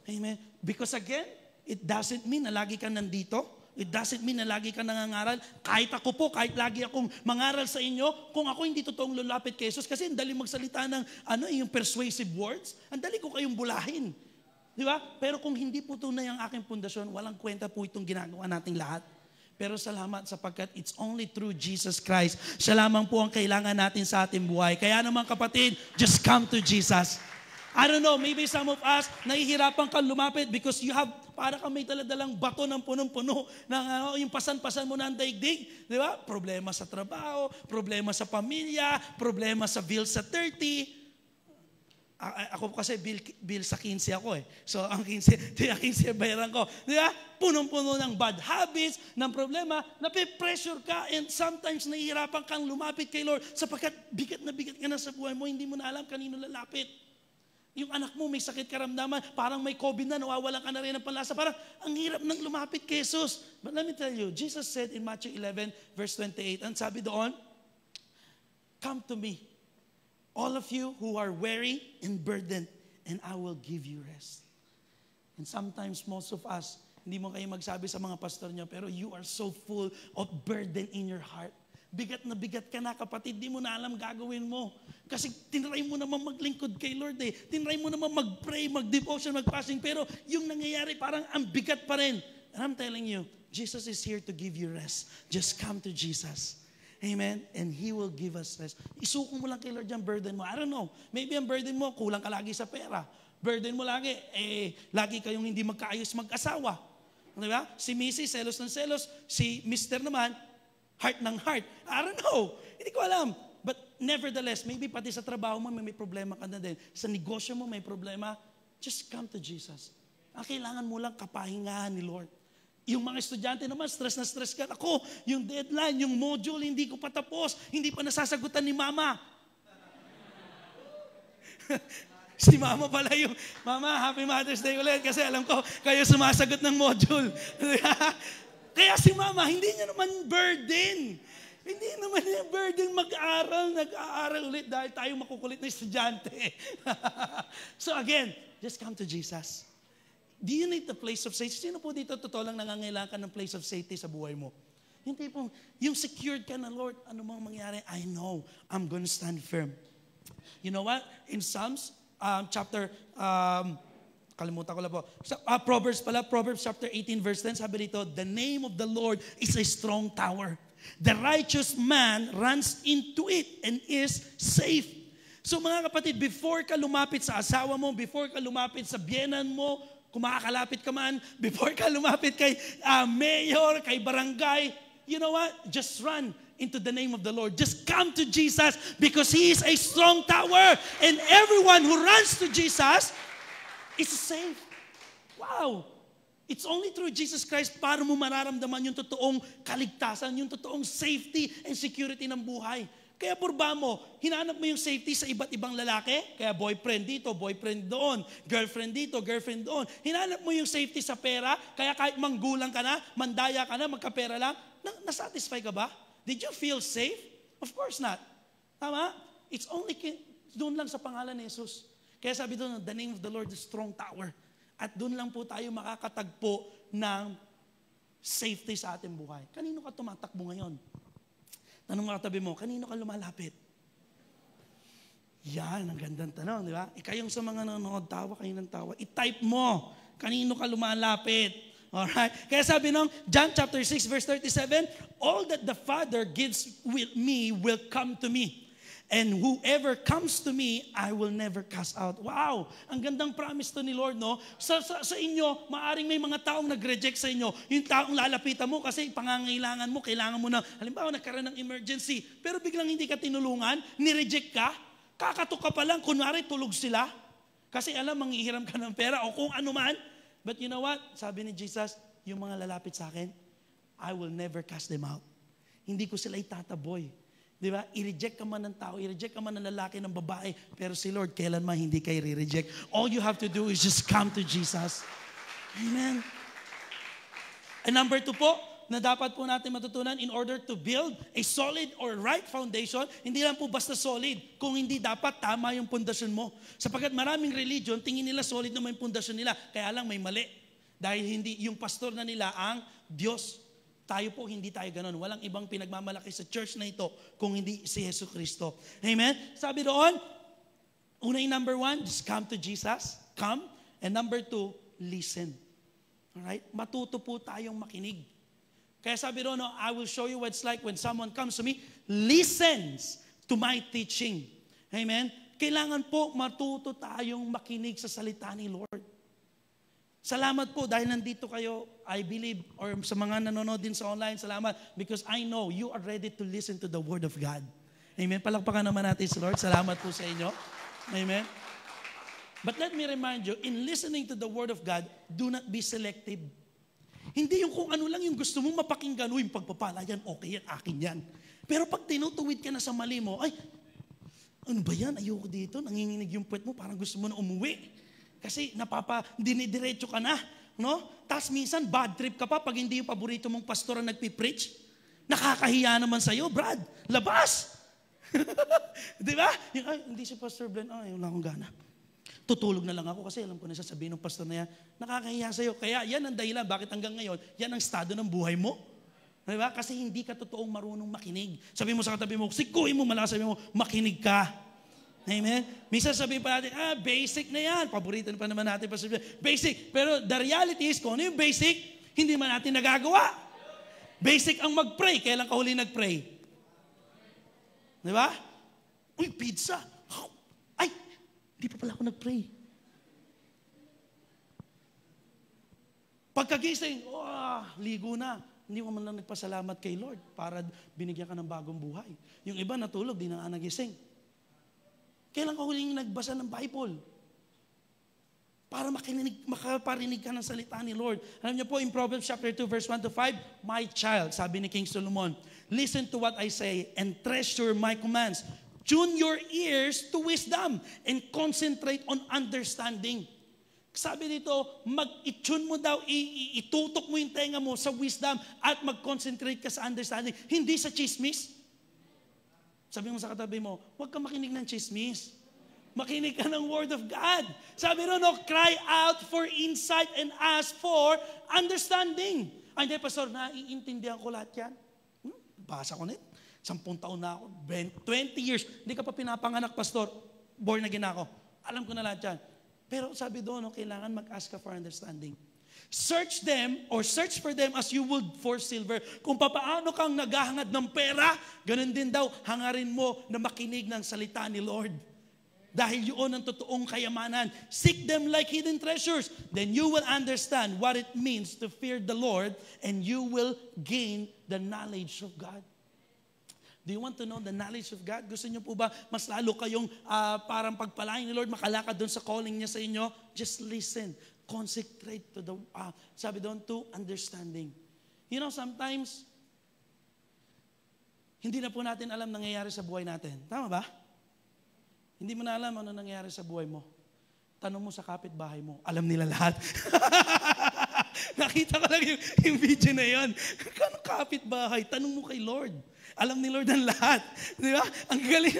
Amen. Because again, it doesn't mean na lagi ka nandito. It doesn't mean na lagi ka nangangaral. Kahit ako po, kahit lagi akong mangaral sa inyo, kung ako hindi totoong lulapit kay Jesus, kasi ang dali magsalita ng yung persuasive words, ang dali ko kayong bulahin. Di ba? Pero kung hindi po tunay ang aking pundasyon, walang kwenta po itong ginagawa nating lahat. Pero salamat sapagkat it's only through Jesus Christ. Siya lamang po ang kailangan natin sa ating buhay. Kaya naman kapatid, just come to Jesus. I don't know, maybe some of us, nahihirapan kang lumapit because you have Para kang may daladalang bato ng punong-puno ng yung pasan-pasan mo ng daigdig. Di ba? Problema sa trabaho, problema sa pamilya, problema sa bill sa 30. Ako kasi bill sa 15 ako eh. So ang 15 bayaran ko. Di ba? Punong-puno ng bad habits, ng problema, nape-pressure ka and sometimes nahihirapan kang lumapit kay Lord sapagkat bigat ka na sa buhay mo, hindi mo na alam kanino lalapit. Yung anak mo may sakit karamdaman, parang may COVID na, nawawalan ka na rin ng panlasa. Parang ang hirap nang lumapit kay Jesus. But let me tell you, Jesus said in Matthew 11 verse 28, ang sabi doon, "Come to me, all of you who are weary and burdened, and I will give you rest." And sometimes most of us, hindi mo kayo magsabi sa mga pastor nyo, pero you are so full of burden in your heart. Bigat na bigat ka na kapatid, di mo na alam gagawin mo. Kasi tinry mo naman maglingkod kay Lord eh. Tinry mo naman mag-pray, mag-devotion, mag-fasting, pero yung nangyayari parang ang bigat pa rin. And I'm telling you, Jesus is here to give you rest. Just come to Jesus. Amen? And He will give us rest. Isuko mo lang kay Lord yung burden mo. I don't know. Maybe ang burden mo, kulang ka lagi sa pera. Burden mo lagi, lagi kayong hindi magkaayos mag-asawa. Diba? Si Missy, selos ng selos. Si Mr. naman, heart ng heart. I don't know. Hindi ko alam. But nevertheless, maybe pati sa trabaho mo, may problema ka na din. Sa negosyo mo, may problema. Just come to Jesus. Ang kailangan mo lang kapahingahan ni Lord. Yung mga estudyante naman, stress na stress ka. Ako, yung deadline, yung module, hindi ko patapos. Hindi pa nasasagutan ni Mama. Si Mama pala yung, "Mama, Happy Mother's Day ulit." Kasi alam ko, kayo sumasagot ng module. Kaya si Mama, hindi niya naman burden. Hindi naman niya burden nag-aaral ulit dahil tayo makukulit na estudyante. So again, just come to Jesus. Do you need the place of safety? Sino po dito totoo lang nangangailangan ka ng place of safety sa buhay mo? Yung tipong, yung secured ka na, Lord, ano mang mangyari, I know I'm gonna stand firm. You know what? In Psalms, kalimutan ko lang po. Proverbs chapter 18 verse 10, sabi dito, "The name of the Lord is a strong tower. The righteous man runs into it and is safe." So mga kapatid, before ka lumapit sa asawa mo, before ka lumapit sa biyenan mo, kung makakalapit ka man, before ka lumapit kay mayor, kay barangay, you know what? Just run into the name of the Lord. Just come to Jesus because He is a strong tower. And everyone who runs to Jesus is safe. Wow! It's only through Jesus Christ para mo mararamdaman yung totoong kaligtasan, yung totoong safety and security ng buhay. Kaya purba mo, hinanap mo yung safety sa iba't ibang lalaki, kaya boyfriend dito, boyfriend doon, girlfriend dito, girlfriend doon. Hinanap mo yung safety sa pera, kaya kahit manggulang ka na, mandaya ka na, magkapera lang, nasatisfy ka ba? Did you feel safe? Of course not. Tama? It's only doon lang sa pangalan ni Jesus. Kaya sabi doon, "The name of the Lord is strong tower." At doon lang po tayo makakatagpo ng safety sa ating buhay. Kanino ka tumatakbo ngayon? Tanong mo katabi mo, kanino ka lumalapit? Yan, ang gandang tanong, di ba? Kayong sa mga nanonood, tawa kayo ng tawa. I-type mo, kanino ka lumalapit? Alright? Kaya sabi nung John chapter 6 verse 37, "All that the Father gives me will come to me. And whoever comes to me, I will never cast out." Wow! Ang gandang promise to ni Lord, no? Sa inyo, maaring may mga taong nag-reject sa inyo. Yung taong lalapitan mo kasi pangangailangan mo, kailangan mo na, halimbawa, nagkaroon ng emergency, pero biglang hindi ka tinulungan, nireject ka, kakatok ka pa lang, kunwari tulog sila. Kasi alam, manghihiram ka ng pera o kung ano man. But you know what? Sabi ni Jesus, yung mga lalapit sa akin, I will never cast them out. Hindi ko sila itataboy. Di ba? I-reject ka man ng tao, i-reject ka man ng lalaki, ng babae, pero si Lord, kailanman hindi kayo re-reject. All you have to do is just come to Jesus. Amen. And number 2 po, na dapat po natin matutunan in order to build a solid or right foundation, hindi lang po basta solid, kung hindi dapat tama yung pundasyon mo. Sapagkat maraming religion, tingin nila solid naman yung pundasyon nila, kaya lang may mali. Dahil hindi yung pastor na nila ang Diyos. Tayo po, hindi tayo ganun. Walang ibang pinagmamalaki sa church na ito kung hindi si Yesu Cristo. Amen? Sabi doon, una yung number 1, just come to Jesus. Come. And number 2, listen. Alright? Matuto po tayong makinig. Kaya sabi doon, no, I will show you what it's like when someone comes to me, listens to my teaching. Amen? Kailangan po matuto tayong makinig sa salita ni Lord. Salamat po dahil nandito kayo, I believe, or sa mga nanonood din sa online, salamat because I know you are ready to listen to the Word of God. Amen. Palakpakan naman natin si Lord. Salamat po sa inyo. Amen. But let me remind you, in listening to the Word of God, do not be selective. Hindi yung kung ano lang yung gusto mong mapakinggan, yung pagpapala, yan, okay yan, akin yan. Pero pag tinutuwid ka na sa mali mo, ay, ano ba yan? Ayoko dito, nanginginig yung puwet mo, parang gusto mo na umuwi. Kasi dinidiretso ka na, no? Tapos minsan, bad trip ka pa pag hindi yung paborito mong pastor ang nagpipreach. Nakakahiya naman sa'yo, Brad. Labas! Di ba? Ay, hindi si Pastor Glenn, ay, wala akong gana. Tutulog na lang ako kasi alam ko na sasabihin ng pastor na yan, nakakahiya sa'yo. Kaya yan ang dahilan, bakit hanggang ngayon, yan ang estado ng buhay mo. Di ba? Kasi hindi ka totoong marunong makinig. Sabi mo sa katabi mo, sikuhin mo, malakas sabi mo, makinig ka. Amen? Minsan sabihin pa natin, basic na yan. Paborito pa naman natin. Basic. Pero the reality is, kung ano yung basic, hindi man natin nagagawa. Basic ang mag-pray. Kailan ka huli nag-pray? Di ba? Uy, pizza. Ay, hindi pa pala ako nag-pray. Pagkagising, ligo na. Hindi mo man lang nagpasalamat kay Lord para binigyan ka ng bagong buhay. Yung iba natulog, di na nagising. Kailan ka huling nagbasa ng Bible? Para makaparinig ka ng salita ni Lord. Alam niyo po, in Proverbs chapter 2, verse 1 to 5, my child, sabi ni King Solomon, listen to what I say and treasure my commands. Tune your ears to wisdom and concentrate on understanding. Sabi dito, mag-tune mo daw, itutok mo yung tenga mo sa wisdom at mag-concentrate ka sa understanding. Hindi sa chismis. Sabi mo sa katabi mo, huwag ka makinig ng chismis. Makinig ka ng Word of God. Sabi ron, cry out for insight and ask for understanding. Ay, hindi, Pastor, naiintindihan ko lahat yan. Basa ko na 10 taon na ako, 20 years. Hindi ka pa pinapanganak, Pastor. Born again ako. Alam ko na lahat yan. Pero sabi doon, kailangan mag-ask ka for understanding. Search them or search for them as you would for silver. Kung papaano kang naghahangad ng pera, ganun din daw, hangarin mo na makinig ng salita ni Lord. Dahil yun ang totoong kayamanan. Seek them like hidden treasures. Then you will understand what it means to fear the Lord and you will gain the knowledge of God. Do you want to know the knowledge of God? Gusto niyo po ba mas lalo kayong parang pagpalain ni Lord, makalakad doon sa calling niya sa inyo? Just listen. Concentrate to the, sabi doon, to understanding. You know, sometimes, hindi na po natin alam nangyayari sa buhay natin. Tama ba? Hindi mo na alam ano nangyayari sa buhay mo. Tanong mo sa kapitbahay mo. Alam nila lahat. Nakita ko lang yung video na yun. Kano kapitbahay? Tanong mo kay Lord. Alam ni Lord ang lahat. Di ba? Ang galing.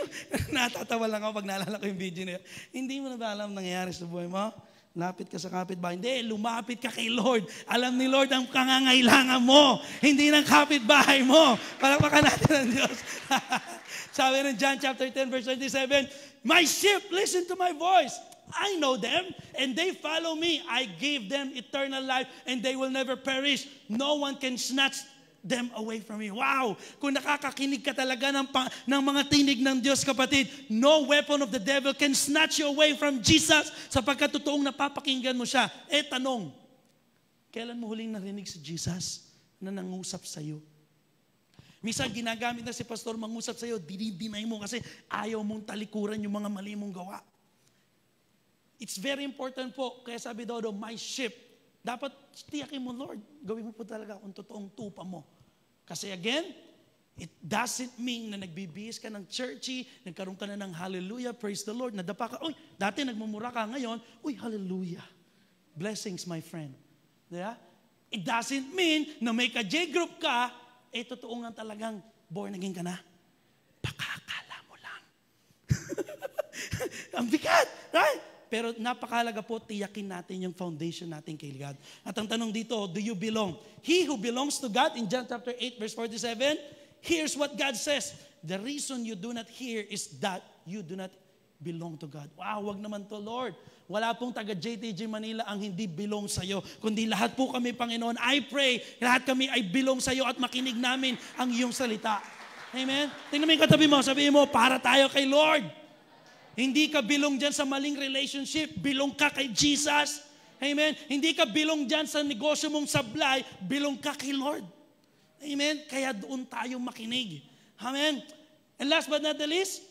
Natatawa lang ako pag naalala ko yung video na yun. Hindi mo na ba alam nangyayari sa buhay mo? Lapit ka sa kapitbahay. Hindi, lumapit ka kay Lord. Alam ni Lord ang kangangailangan mo. Hindi ng kapitbahay mo. Palakpakan natin ang Diyos. Sabi ng John chapter 10 verse 27, my sheep listen to my voice. I know them and they follow me. I gave them eternal life and they will never perish. No one can snatch them away from me. Wow! Kung nakakakinig ka talaga ng mga tinig ng Diyos, kapatid, no weapon of the devil can snatch you away from Jesus sapagkat totoong napapakinggan mo siya. Tanong, kailan mo huling narinig si Jesus na nangusap sa iyo? Minsan ginagamit na si pastor mangusap sa iyo, dinidinay mo kasi ayaw mong talikuran yung mga mali mong gawa. It's very important po, kaya sabi daw, my sheep, dapat tiyakin mo, Lord, gawin mo po talaga kung totoong tupa mo. Kasi again, it doesn't mean na nagbibihis ka ng churchy, nagkaroon ka na ng hallelujah, praise the Lord, nadapa ka, dati nagmumura ka, ngayon, hallelujah. Blessings, my friend. Yeah? It doesn't mean na may ka-J-group ka, totoo nga talagang born again ka na. Pakakala mo lang. Ang bigat, right? Pero napakalaga po, tiyakin natin yung foundation natin kay God. At ang tanong dito, do you belong? He who belongs to God, in John chapter 8, verse 47, here's what God says. The reason you do not hear is that you do not belong to God. Wow, wag naman to, Lord. Wala pong taga JTG Manila ang hindi belong sa'yo. Kundi lahat po kami, Panginoon, I pray, lahat kami ay belong sa'yo at makinig namin ang iyong salita. Amen? Tingnan mo yung katabi mo, sabihin mo, para tayo kay Lord. Hindi ka bilong dyan sa maling relationship. Bilong ka kay Jesus. Amen? Hindi ka bilong dyan sa negosyo mong sablay, bilong ka kay Lord. Amen? Kaya doon tayo makinig. Amen? And last but not the least,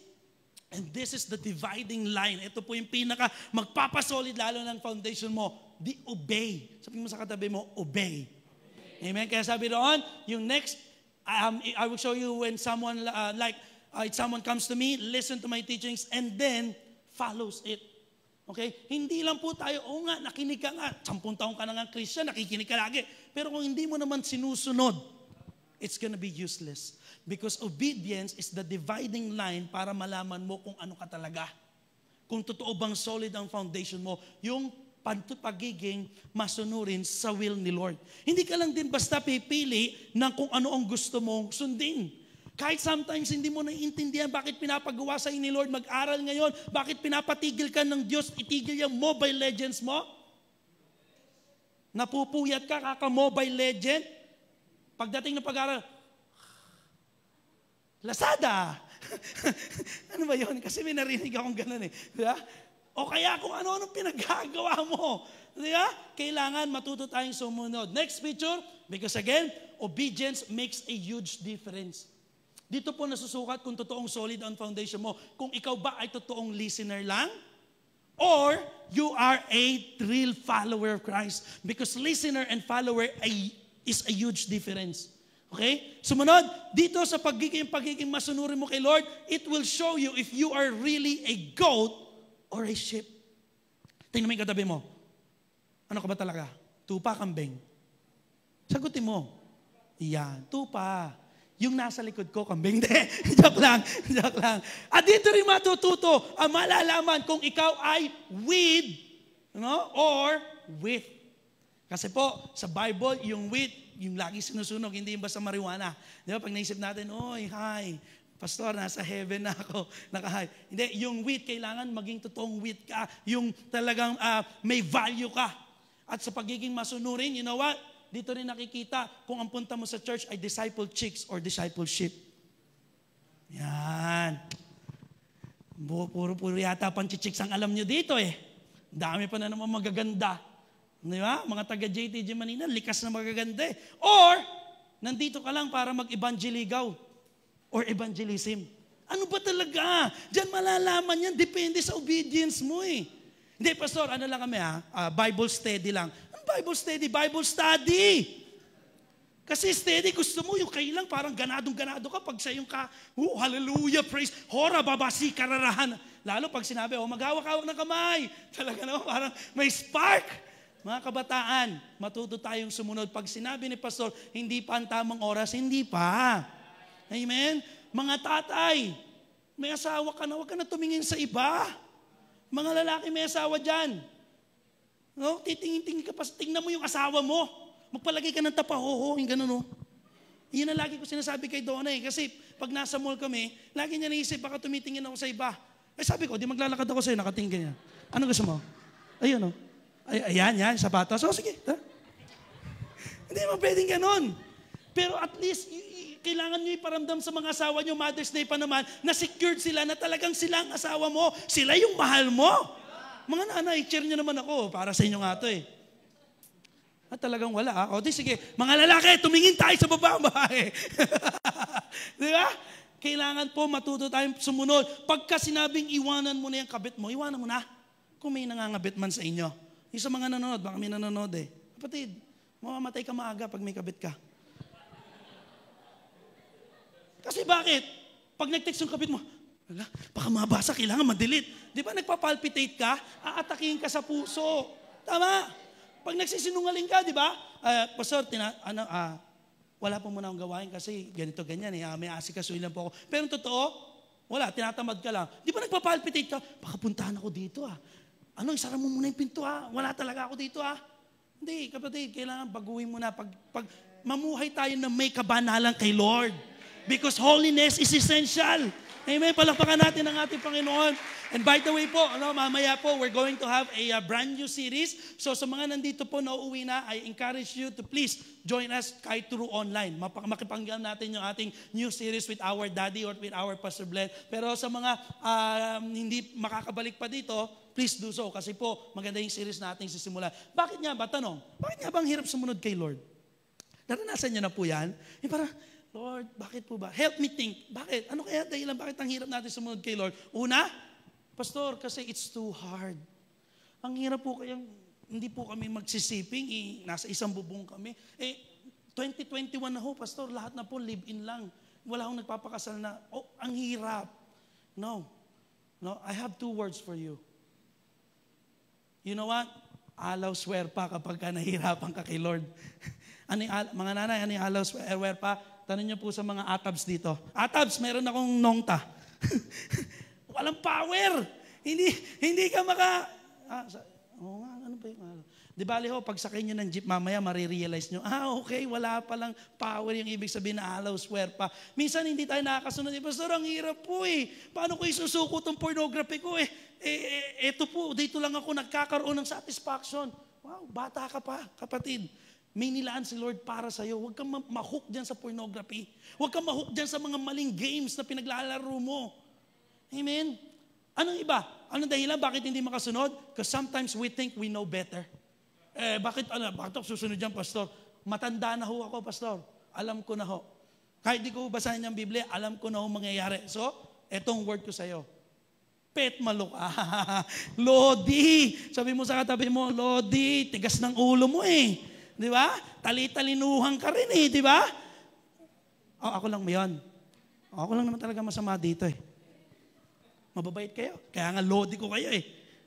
and this is the dividing line. Ito po yung pinaka magpapasolid lalo ng foundation mo. The obey. Sabi mo sa katabi mo, obey. Amen? Kaya sabi doon, yung next, I will show you when someone, someone comes to me, listen to my teachings, and then follows it. Okay? Hindi lang po tayo, nga, nakinig ka nga. 10 taong ka na nga Christian, nakikinig ka lagi. Pero kung hindi mo naman sinusunod, it's gonna be useless. Because obedience is the dividing line para malaman mo kung ano ka talaga. Kung totoo bang solid ang foundation mo, yung pagiging masunurin sa will ni Lord. Hindi ka lang din basta pipili ng kung ano ang gusto mong sundin. Kahit sometimes hindi mo naiintindihan bakit pinapagawa sa ni Lord mag-aral ngayon, bakit pinapatigil ka ng Diyos, itigil yung Mobile Legends mo. Napupuyat ka, kaka-Mobile Legend. Pagdating ng pag-aral, Lazada! Ano ba yun? Kasi may narinig akong ganun eh. Diba? O kaya kung ano-ano pinagagawa mo. Diba? Kailangan matuto tayong sumunod. Next picture, because again, obedience makes a huge difference. Dito po nasusukat kung totoong solid ang foundation mo. Kung ikaw ba ay totoong listener lang, or you are a real follower of Christ. Because listener and follower is a huge difference. Okay? Sumunod, dito sa pagiging masunurin mo kay Lord, it will show you if you are really a goat or a sheep. Tingnan mo yung katabi mo. Ano ka ba talaga? Tupa, kambing? Sagutin mo. Yan, tupa. Yung nasa likod ko, kambing. Joke lang. At dito rin matututo, malalaman kung ikaw ay with, or with. Kasi po, sa Bible, yung with, yung lagi sinusunog, hindi yung basta marijuana. Di ba? Pag naisip natin, hi, pastor, nasa heaven na ako, naka-hi. Hindi, yung with, kailangan maging totoong with ka. Yung talagang may value ka. At sa pagiging masunurin, you know what? Dito rin nakikita kung ang punta mo sa church ay disciple chicks or discipleship. Yan. Puro yata panchichicks ang alam nyo dito eh. Dami pa na naman magaganda. Di ba? Mga taga JTG Manila, likas na magaganda eh. Or, nandito ka lang para mag-evangeligaw or evangelism. Ano ba talaga? Diyan malalaman yan. Depende sa obedience mo eh. Hindi, pastor, ano lang kami Bible study lang. Bible study, Bible study. Kasi steady, gusto mo yung kailang parang ganadong-ganado ka pag sa yung hallelujah, praise, hora, babasi, kararahan. Lalo pag sinabi, maghawak-hawak ng kamay. Talaga naman, parang may spark. Mga kabataan, matuto tayong sumunod. Pag sinabi ni pastor, hindi pa ang tamang oras, hindi pa. Amen? Mga tatay, may asawa ka na, huwag ka na tumingin sa iba. Mga lalaki, may asawa dyan. No? Titingin-tingin ka pa, tingnan mo yung asawa mo. Magpalagay ka ng tapahoho, yung gano'n, no? Yun ang lagi ko sinasabi kay Donna eh. Kasi pag nasa mall kami, lagi niya naisip, baka tumitingin ako sa iba. Ay sabi ko, di maglalakad ako sa'yo, nakatingin ganyan. Ano gusto mo? Ayun, no? Ayan, sapatos. O, sige. Hindi mo pwedeng gano'n. Pero at least, kailangan nyo iparamdam sa mga asawa nyo, Mother's Day pa naman, na secured sila, na talagang sila ang asawa mo. Sila yung mahal mo. Mga nanay, cheer nyo naman ako. Para sa inyo nga ito eh. At talagang wala. O di sige, mga lalaki, tumingin tayo sa babae. Di ba? Kailangan po matuto tayong sumunod. Pagka sinabing iwanan mo na yung kabit mo, iwanan mo na. Kung may nangangabit man sa inyo. Yung sa mga nanonood, baka may nanonood eh. Kapatid, mamamatay ka maaga pag may kabit ka. Kasi bakit? Pag nag-text yung kabit mo, baka mabasa, kailangan ma-delete. Di ba nagpapalpitate ka? Aatakihin ka sa puso. Tama? Pag nagsisinungaling ka, di ba? Pastor, wala po muna akong gawain kasi ganito, ganyan. May asikasuhin lang po ako. Pero totoo, wala, tinatamad ka lang. Di ba nagpapalpitate ka? Baka puntahan ako dito isara mo muna yung pinto Wala talaga ako dito Hindi, kapatid, kailangan baguhin mo na. Pag mamuhay tayo na may kabanalan kay Lord. Because holiness is essential. Amen. Palakpakan natin ang ating Panginoon. And by the way po, mamaya po, we're going to have a brand new series. So sa mga nandito po na uuwi na, I encourage you to please join us kahit through online. Makipanggaan natin yung ating new series with our daddy or with our Pastor Glenn. Pero sa mga hindi makakabalik pa dito, please do so. Kasi po, maganda yung series natin sisimula. Bakit nga ba? Tanong, bakit nga ba ang hirap sumunod kay Lord? Naranasan niyo na po yan? Yung parang, Lord, bakit po ba? Help me think. Bakit? Ano kaya dahilan? Bakit ang hirap natin sumunod kay Lord? Una, Pastor, kasi it's too hard. Ang hirap po kayang hindi po kami magsisiping, nasa isang bubong kami. 2021 na ho, Pastor, lahat na po live-in lang. Wala akong nagpapakasal na, ang hirap. No, I have 2 words for you. You know what? Alaw swear pa kapag ka nahihirapan ka kay Lord. Mga nanay, ano yung alaw swear pa? Tanong niyo po sa mga atabs dito. Atabs, meron akong nongta. Walang power. Hindi ka ano ba yung Di bali ho, pag sakay nyo ng jeep mamaya, marirealize nyo, okay, wala palang power yung ibig sabihin na alaw swear pa. Minsan hindi tayo nakakasunod. Pastor, ang hirap po Paano ko isusuko itong pornography ko Eto po, dito lang ako nagkakaroon ng satisfaction. Wow, bata ka pa, kapatid. May nilaan si Lord para sa'yo. Huwag kang ma-hook dyan sa pornography. Huwag kang ma-hook dyan sa mga maling games na pinaglalaro mo. Amen? Anong iba? Anong dahilan? Bakit hindi makasunod? Because sometimes we think we know better. Bakit ako susunod dyan, Pastor? Matanda na ho ako, Pastor. Alam ko na ho. Kahit di ko basahin ang Biblia, alam ko na ho mangyayari. So, etong word ko sa'yo. Petmalok. Lodi. Sabi mo sa katabi mo, Lodi, tigas ng ulo mo Di ba? Tali-talinuhan ka rin di ba? Ako lang mayon. Ako lang naman talaga masama dito Mababait kayo. Kaya nga Lodi ko kayo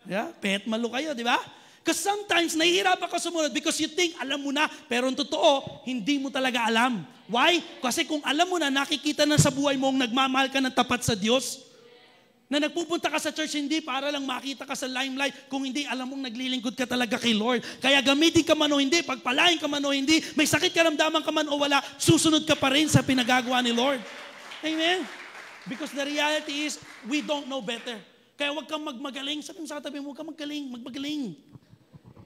Yeah? Petmalok kayo, di ba? Because sometimes, nahihirapan ka sumunod because you think, alam mo na, pero ang totoo, hindi mo talaga alam. Why? Kasi kung alam mo na, nakikita na sa buhay mo nagmamahal ka ng tapat sa Diyos, na nagpupunta ka sa church, hindi para lang makita ka sa limelight, kung hindi, alam mong naglilingkod ka talaga kay Lord. Kaya gamitin ka man o hindi, pagpalain ka man o hindi, may sakit karamdaman ka man o wala, susunod ka pa rin sa pinagagawa ni Lord. Amen? Because the reality is, we don't know better. Kaya huwag kang magmagaling. Sabi mo sa katabi mo, huwag kang magmagaling.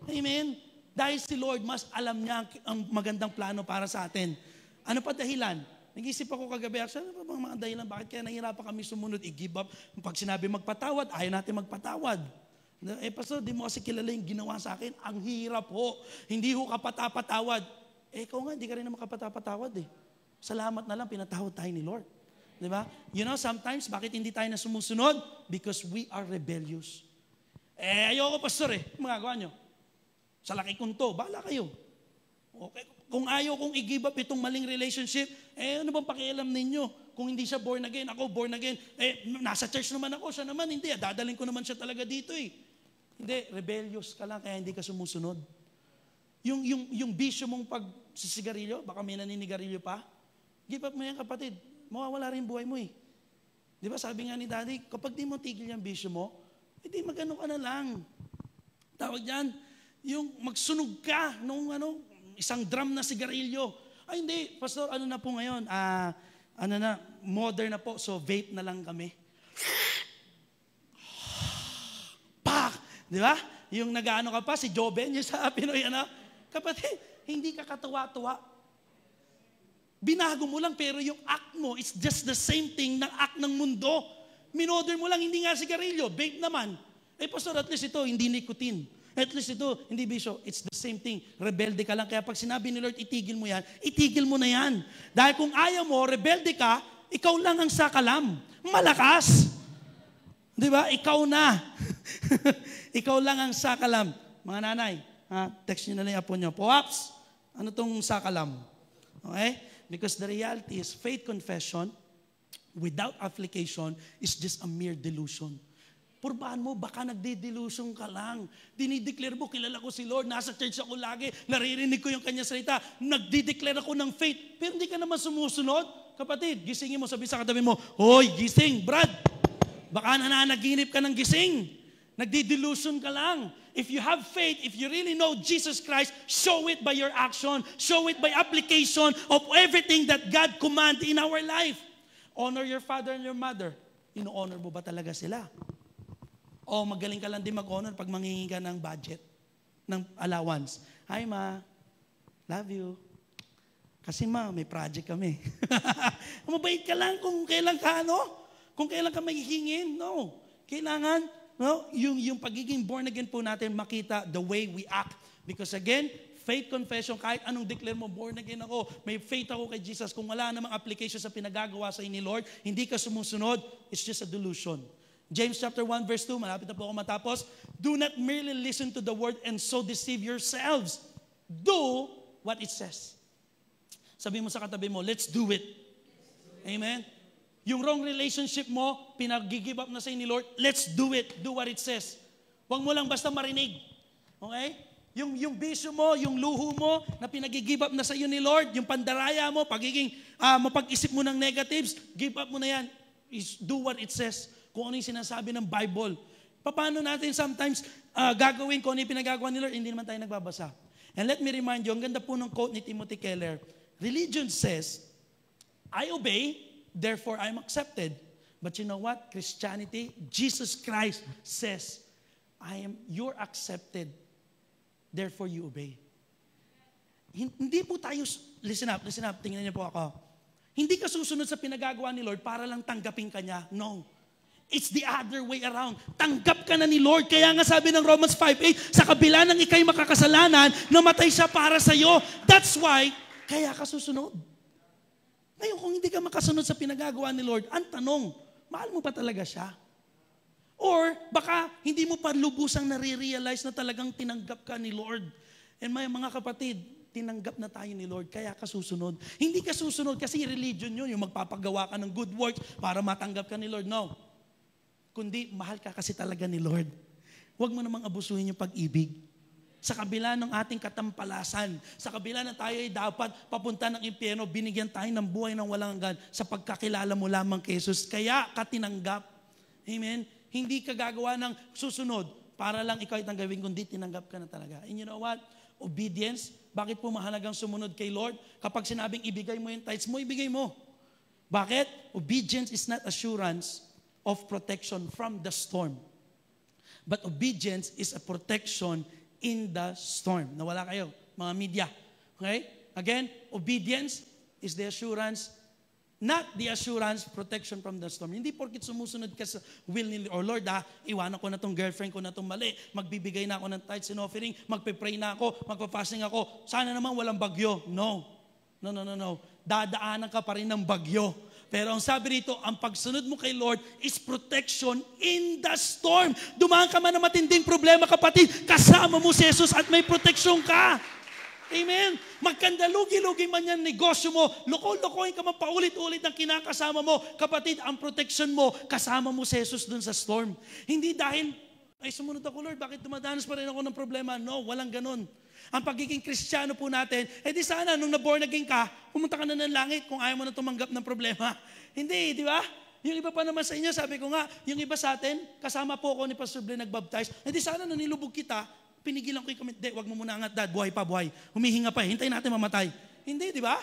Amen? Dahil si Lord, mas alam niya ang magandang plano para sa atin. Ano pa dahilan? Nag-isip ako kagabi, ano ba mga dahilan? Bakit kaya nahihirapan kami sumunod? I-give up. Pag sinabi magpatawad, ayaw natin magpatawad. Pastor, di mo kasi kilala yung ginawa sa akin. Ang hirap ho. Hindi ho kapatapatawad. Ikaw nga, hindi ka rin naman kapatapatawad Salamat na lang, pinatawad tayo ni Lord. Di ba? You know, sometimes, bakit hindi tayo na sumusunod? Because we are rebellious. Ayoko, Pastor Magagawa nyo. Sa laki kong to, bahala kayo. Okay. Kung ayaw kong i-give up itong maling relationship, ano bang pakialam ninyo? Kung hindi siya born again, ako born again, nasa church naman ako, siya naman, hindi. Dadalhin ko naman siya talaga dito Hindi, rebellious ka lang, kaya hindi ka sumusunod. Yung bisyo mong pagsisigarilyo, baka may naninigarilyo pa, give up mo yan, kapatid. Mawawala rin buhay mo Di ba sabi nga ni Daddy, kapag di mo tigil yung bisyo mo, hindi magano ka na lang. Tawag dyan, yung magsunog ka nung isang drum na sigarilyo. Ay hindi, Pastor, ano na po ngayon? Modern na po, so vape na lang kami. Pak! Di ba? Yung nag-ano ka pa, si Joben, yung sa Pinoy, kapatid, hindi ka katuwa-tuwa. Binago mo lang, pero yung act mo, it's just the same thing ng act ng mundo. Minodern mo lang, hindi nga sigarilyo, vape naman. Pastor, at least ito, hindi nicotine. At least ito, hindi bisyo. It's the same thing. Rebelde ka lang. Kaya pag sinabi ni Lord, itigil mo yan, itigil mo na yan. Dahil kung ayaw mo, rebelde ka, ikaw lang ang sakalam. Malakas. Di ba? Ikaw na. Ikaw lang ang sakalam. Mga nanay, text nyo na lang yung apo nyo. Pops, ano tong sakalam? Okay? Because the reality is, faith confession without application is just a mere delusion. Purbahan mo, baka nagdidelusion ka lang. Dinideclare mo, kilala ko si Lord, nasa church ako lagi, naririnig ko yung kanya salita, nagdideclare ako ng faith, pero hindi ka naman sumusunod. Kapatid, gisingin mo, sabi sa katabi mo, hoy, gising, Brad. Baka nananaginip ka ng gising. Nagdidelusion ka lang. If you have faith, if you really know Jesus Christ, show it by your action. Show it by application of everything that God command in our life. Honor your father and your mother. Ino-honor mo ba talaga sila? O magaling ka lang din mag-honor pag manghingi ka ng budget, ng allowance. Hi ma, love you. Kasi ma, may project kami. Mabait ka lang kung kailan ka, kung kailan ka mahihingin. No. Kailangan no, yung pagiging born again po natin, makita the way we act. Because again, faith confession, kahit anong declare mo, born again ako, may faith ako kay Jesus, kung wala namang application sa pinagagawa sa ni Lord, hindi ka sumusunod, it's just a delusion. James chapter 1 verse 2, malapit na po ako matapos, do not merely listen to the word and so deceive yourselves. Do what it says. Sabi mo sa katabi mo, let's do it. Amen? Yung wrong relationship mo, pinag-give up na sa ni Lord, let's do it. Do what it says. Huwag mo lang basta marinig. Okay? Yung bisyo mo, yung luho mo, na pinag-give up na sa iyo ni Lord, yung pandaraya mo, pagiging mapag-isip mo ng negatives, give up mo na yan. Do what it says. Kung ano yung sinasabi ng Bible. Paano natin sometimes gagawin kung ano yung pinagagawa ni Lord, hindi naman tayo nagbabasa. And let me remind you, ang ganda po ng quote ni Timothy Keller, religion says, I obey, therefore I'm accepted. But you know what? Christianity, Jesus Christ says, you're accepted, therefore you obey. Hindi po tayo, listen up, tingnan niyo po ako. Hindi ka susunod sa pinagagawa ni Lord para lang tanggapin ka niya. No. It's the other way around. Tanggap ka na ni Lord. Kaya nga sabi ng Romans 5:8, sa kabila ng ikay makakasalanan, namatay siya para sa iyo. That's why, kaya ka susunod. Ngayon, kung hindi ka makasunod sa pinagagawa ni Lord, ang tanong, mahal mo pa talaga siya? Or baka hindi mo pa lubusang nare-realize na talagang tinanggap ka ni Lord. And may mga kapatid, tinanggap na tayo ni Lord, kaya ka susunod. Hindi ka susunod kasi religion yun, yung magpapagawa ka ng good works para matanggap ka ni Lord. No. Kundi mahal ka kasi talaga ni Lord. Huwag mo namang abusuhin yung pag-ibig. Sa kabila ng ating katampalasan, sa kabila na tayo ay dapat papunta ng impyerno, binigyan tayo ng buhay ng walang hanggan sa pagkakilala mo lamang kay Jesus. Kaya ka tinanggap. Amen? Hindi ka gagawa ng susunod para lang ikaw itang gawin, kundi tinanggap ka na talaga. And you know what? Obedience. Bakit po mahalagang sumunod kay Lord? Kapag sinabing ibigay mo yung tithes mo, ibigay mo. Bakit? Obedience is not assurance of protection from the storm. But obedience is a protection in the storm. Nawala kayo, mga media. Okay? Again, obedience is the assurance, not the assurance, protection from the storm. Hindi porkit sumusunod ka sa will ni Lord, iwanan ko na tong girlfriend ko na tong mali, magbibigay na ako ng tithes and offering, magpe-pray na ako, magpa-fasting ako, sana naman walang bagyo. No. Dadaanan ka pa rin ng bagyo. Pero ang sabi rito, ang pagsunod mo kay Lord is protection in the storm. Dumaan ka man ng matinding problema, kapatid, kasama mo si Jesus at may proteksyon ka. Amen? Magkandalugi-lugi man yan negosyo mo, loko-lokohin ka man paulit-ulit ng kinakasama mo, kapatid, ang protection mo, kasama mo si Jesus dun sa storm. Hindi dahil, ay sumunod ako Lord, bakit dumadanas pa rin ako ng problema? No, walang ganun. Ang pagiging Kristiyano po natin, di sana nung na-born again ka, pumunta ka na ng langit kung ayaw mo na tumanggap ng problema. Hindi, di ba? Yung iba pa naman sa inyo, sabi ko nga, yung iba sa atin, kasama po ako ni Pastor Blaine nagbaptize, di sana nung nilubog kita, pinigilan ko yung comment, wag mo muna angat dad, buhay pa, buhay. Humihinga pa, hintayin natin mamatay. Hindi, di ba?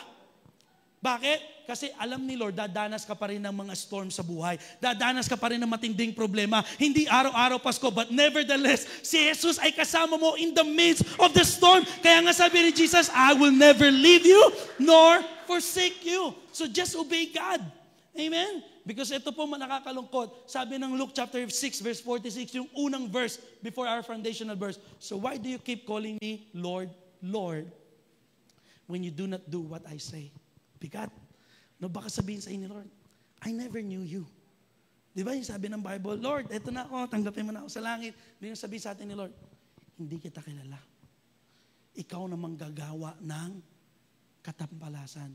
Bakit? Kasi alam ni Lord, dadanas ka pa rin ng mga storm sa buhay. Dadanas ka pa rin ng matinding problema. Hindi araw-araw Pasko, but nevertheless, si Jesus ay kasama mo in the midst of the storm. Kaya nga sabi ni Jesus, I will never leave you nor forsake you. So just obey God. Amen? Because ito po nakakalungkot. Sabi ng Luke chapter 6 verse 46, yung unang verse before our foundational verse. So why do you keep calling me Lord, Lord, when you do not do what I say? Bigat. No, baka sabihin sa inyo, Lord, I never knew you. Di ba yung sabi ng Bible, Lord, eto na ako, tanggapin mo na ako sa langit. Hindi yung sabihin sa atin ni Lord, hindi kita kilala. Ikaw namang gagawa ng katampalasan.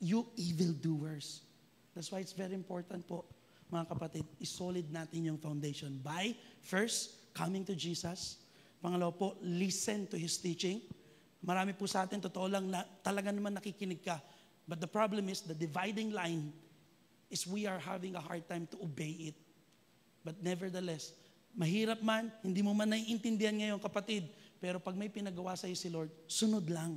You evildoers. That's why it's very important po, mga kapatid, isolid natin yung foundation by, first, coming to Jesus. Pangalawa po, listen to His teaching. Marami po sa atin, totoo lang, talaga naman nakikinig ka. But the problem is, the dividing line is we are having a hard time to obey it. But nevertheless, mahirap man, hindi mo man naiintindihan ngayon, kapatid, pero pag may pinagawa sa iyo si Lord, sunod lang.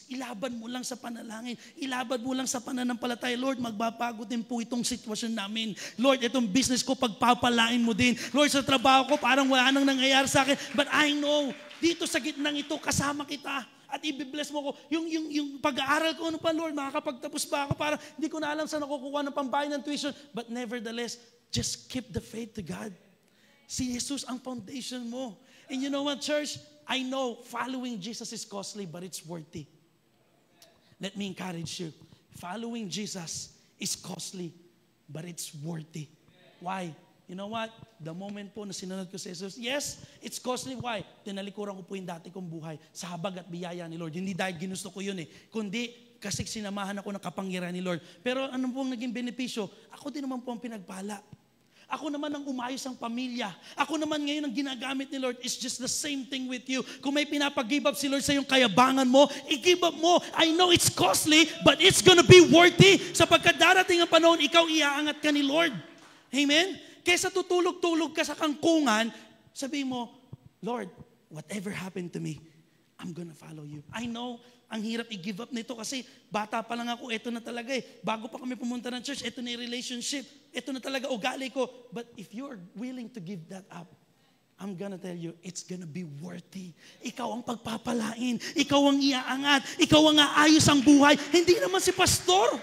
Ilaban mo lang sa panalangin. Ilaban mo lang sa pananampalataya. Lord, magbabago din po itong sitwasyon namin. Lord, itong business ko, pagpapalain mo din. Lord, sa trabaho ko, parang wala nang nangyayari sa akin. But I know, dito sa gitnang ito, kasama kita. At i-bless mo ko. Yung pag-aaral ko, ano pa, Lord, makakapagtapos ba ako? Parang hindi ko na alam saan nakukuha ng pambayad ng tuition. But nevertheless, just keep the faith to God. Si Jesus ang foundation mo. And you know what, church? I know following Jesus is costly, but it's worthy. Let me encourage you. Following Jesus is costly, but it's worthy. Why? You know what? The moment po na sinunod ko si Jesus, yes, it's costly. Why? Tinalikuran ko po yung dati kong buhay sa habag at biyaya ni Lord. Hindi dahil ginusto ko yun kundi kasi sinamahan ako ng kapangyarihan ni Lord. Pero ano pong naging benepisyo? Ako din naman po ang pinagpala. Ako naman ang umayos ang pamilya. Ako naman ngayon ang ginagamit ni Lord. It's just the same thing with you. Kung may pinapag-give up si Lord sa iyong kayabangan mo, i-give up mo. I know it's costly, but it's gonna be worthy. Sapagkat darating ang panahon, ikaw iaangat ka ni Lord. Amen? Kesa tutulog-tulog ka sa kangkungan, sabihin mo, Lord, whatever happened to me, I'm gonna follow you. I know, ang hirap i-give up nito kasi bata pa lang ako, eto na talaga Bago pa kami pumunta ng church, eto na yung relationship. Eto na talaga ugali ko. But if you're willing to give that up, I'm gonna tell you, it's gonna be worthy. Ikaw ang pagpapalain. Ikaw ang iaangat. Ikaw ang aayos ang buhay. Hindi naman si pastor.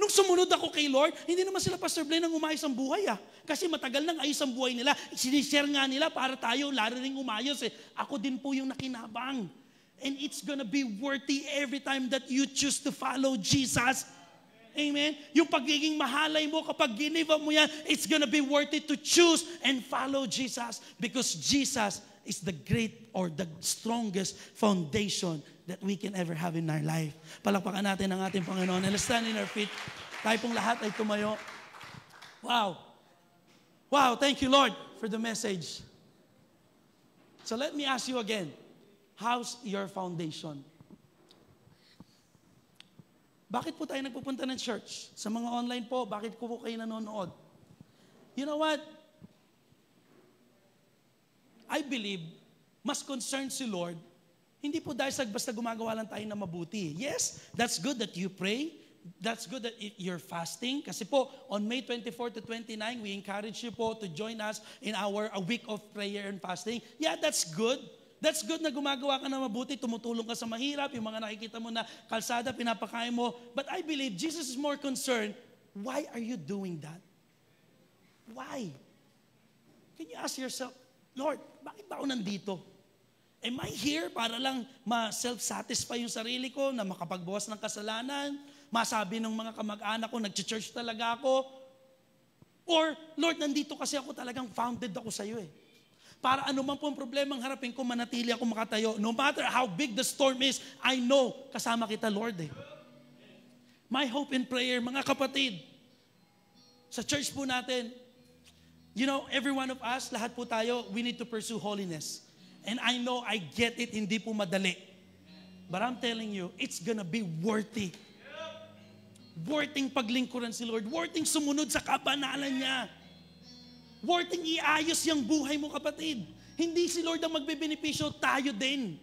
Nung sumunod ako kay Lord, hindi naman sila Pastor Blaine ang umayos ang buhay Kasi matagal nang ayos ang buhay nila. Sinishare nga nila para tayo lalo rin umayos Ako din po yung nakinabang. And it's gonna be worthy every time that you choose to follow Jesus. Amen? Yung pagiging mahalay mo, kapag give up mo yan, it's gonna be worth it to choose and follow Jesus. Because Jesus is the great or the strongest foundation that we can ever have in our life. Palakpakan natin ang ating Panginoon. And let's stand in our feet. Tayo pong lahat ay tumayo. Wow. Wow, thank you Lord for the message. So let me ask you again. How's your foundation? Bakit po tayo nagpupunta ng church? Sa mga online po, bakit po kayo nanonood? You know what? I believe, mas concerned si Lord, hindi po dahil sa basta gumagawa lang tayo na mabuti. Yes, that's good that you pray. That's good that you're fasting. Kasi po, on May 24 to 29, we encourage you po to join us in our a week of prayer and fasting. Yeah, that's good. That's good na gumagawa ka na mabuti, tumutulong ka sa mahirap, yung mga nakikita mo na kalsada, pinapakain mo. But I believe Jesus is more concerned, why are you doing that? Why? Can you ask yourself, Lord, bakit ba ako nandito? Am I here para lang ma-self-satisfy yung sarili ko, na makapagbawas ng kasalanan, masabi ng mga kamag-anak ko, nag-church talaga ako? Or, Lord, nandito kasi ako talagang founded ako sa iyo Para anuman po ang problema ang harapin ko, manatili ako makatayo. No matter how big the storm is, I know, kasama kita, Lord. My hope and prayer, mga kapatid, sa church po natin, you know, every one of us, lahat po tayo, we need to pursue holiness. And I know, I get it, hindi po madali. But I'm telling you, it's gonna be worthy. Worthing paglingkuran si Lord. Worthing sumunod sa kabanalan niya. Worthing iayos yung buhay mo, kapatid. Hindi si Lord ang magbebenepisyo, tayo din.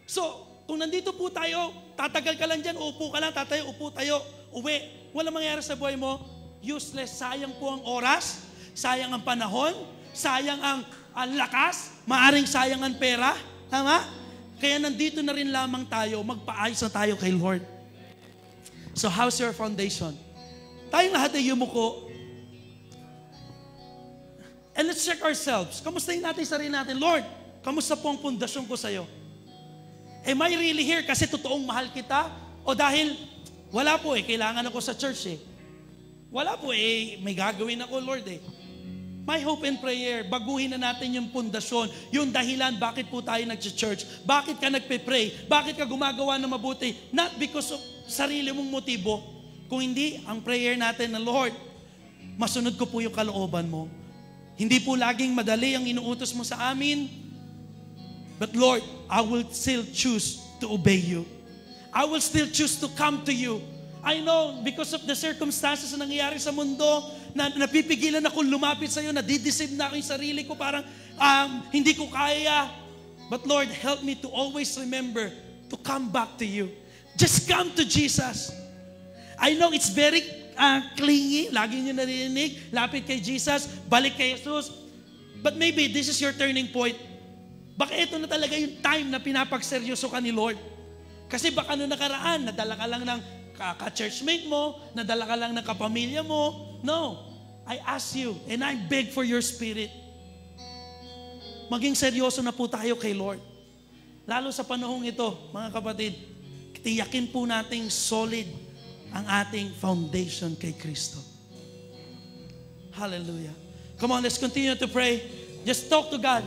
So, kung nandito po tayo, tatagal ka lang dyan, upo ka lang, tatayo, upo tayo, uwi. Walang mangyayari sa buhay mo, useless, sayang po ang oras, sayang ang panahon, sayang ang lakas, maaring sayang ang pera. Tama? Kaya nandito na rin lamang tayo, magpaayos na tayo kay Lord. So, how's your foundation? Tayong lahat ay yumuko. And let's check ourselves. Kamustahin natin yung sarili natin. Lord, kamusta po ang pundasyon ko sa'yo? Am I really here kasi totoong mahal kita? O dahil wala po kailangan ako sa church Wala po may gagawin ako, Lord My hope and prayer, baguhin na natin yung pundasyon, yung dahilan bakit po tayo nag-church, bakit ka nagpe-pray, bakit ka gumagawa ng mabuti, not because of sarili mong motibo, kung hindi, ang prayer natin na, Lord, masunod ko po yung kalooban mo. Hindi po laging madali ang inuutos mo sa amin. But Lord, I will still choose to obey you. I will still choose to come to you. I know because of the circumstances na nangyayari sa mundo, na napipigilan ako lumapit sa iyo, nadideceive na ako yung sarili ko, parang hindi ko kaya. But Lord, help me to always remember to come back to you. Just come to Jesus. I know it's very clingy, lagi nyo narinig, lapit kay Jesus, balik kay Jesus. But maybe this is your turning point. Baka ito na talaga yung time na pinapagseryoso ka ni Lord. Kasi baka noong nakaraan, nadala ka lang ng ka-churchmate mo, nadala ka lang ng kapamilya mo. No, I ask you and I beg for your spirit. maging seryoso na po tayo kay Lord. Lalo sa panahong ito, mga kapatid, tiyakin po nating solid ang ating foundation kay Kristo. Hallelujah. Come on, let's continue to pray. Just talk to God.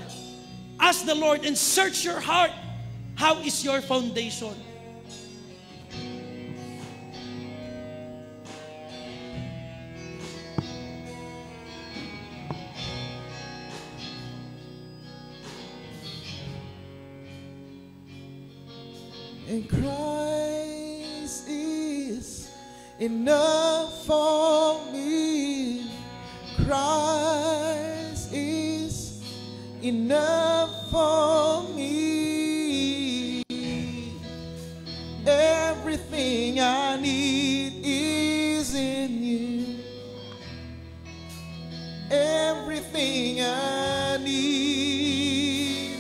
Ask the Lord and search your heart. How is your foundation? And Christ is enough for me. Christ is enough for me. Everything I need is in you. Everything I need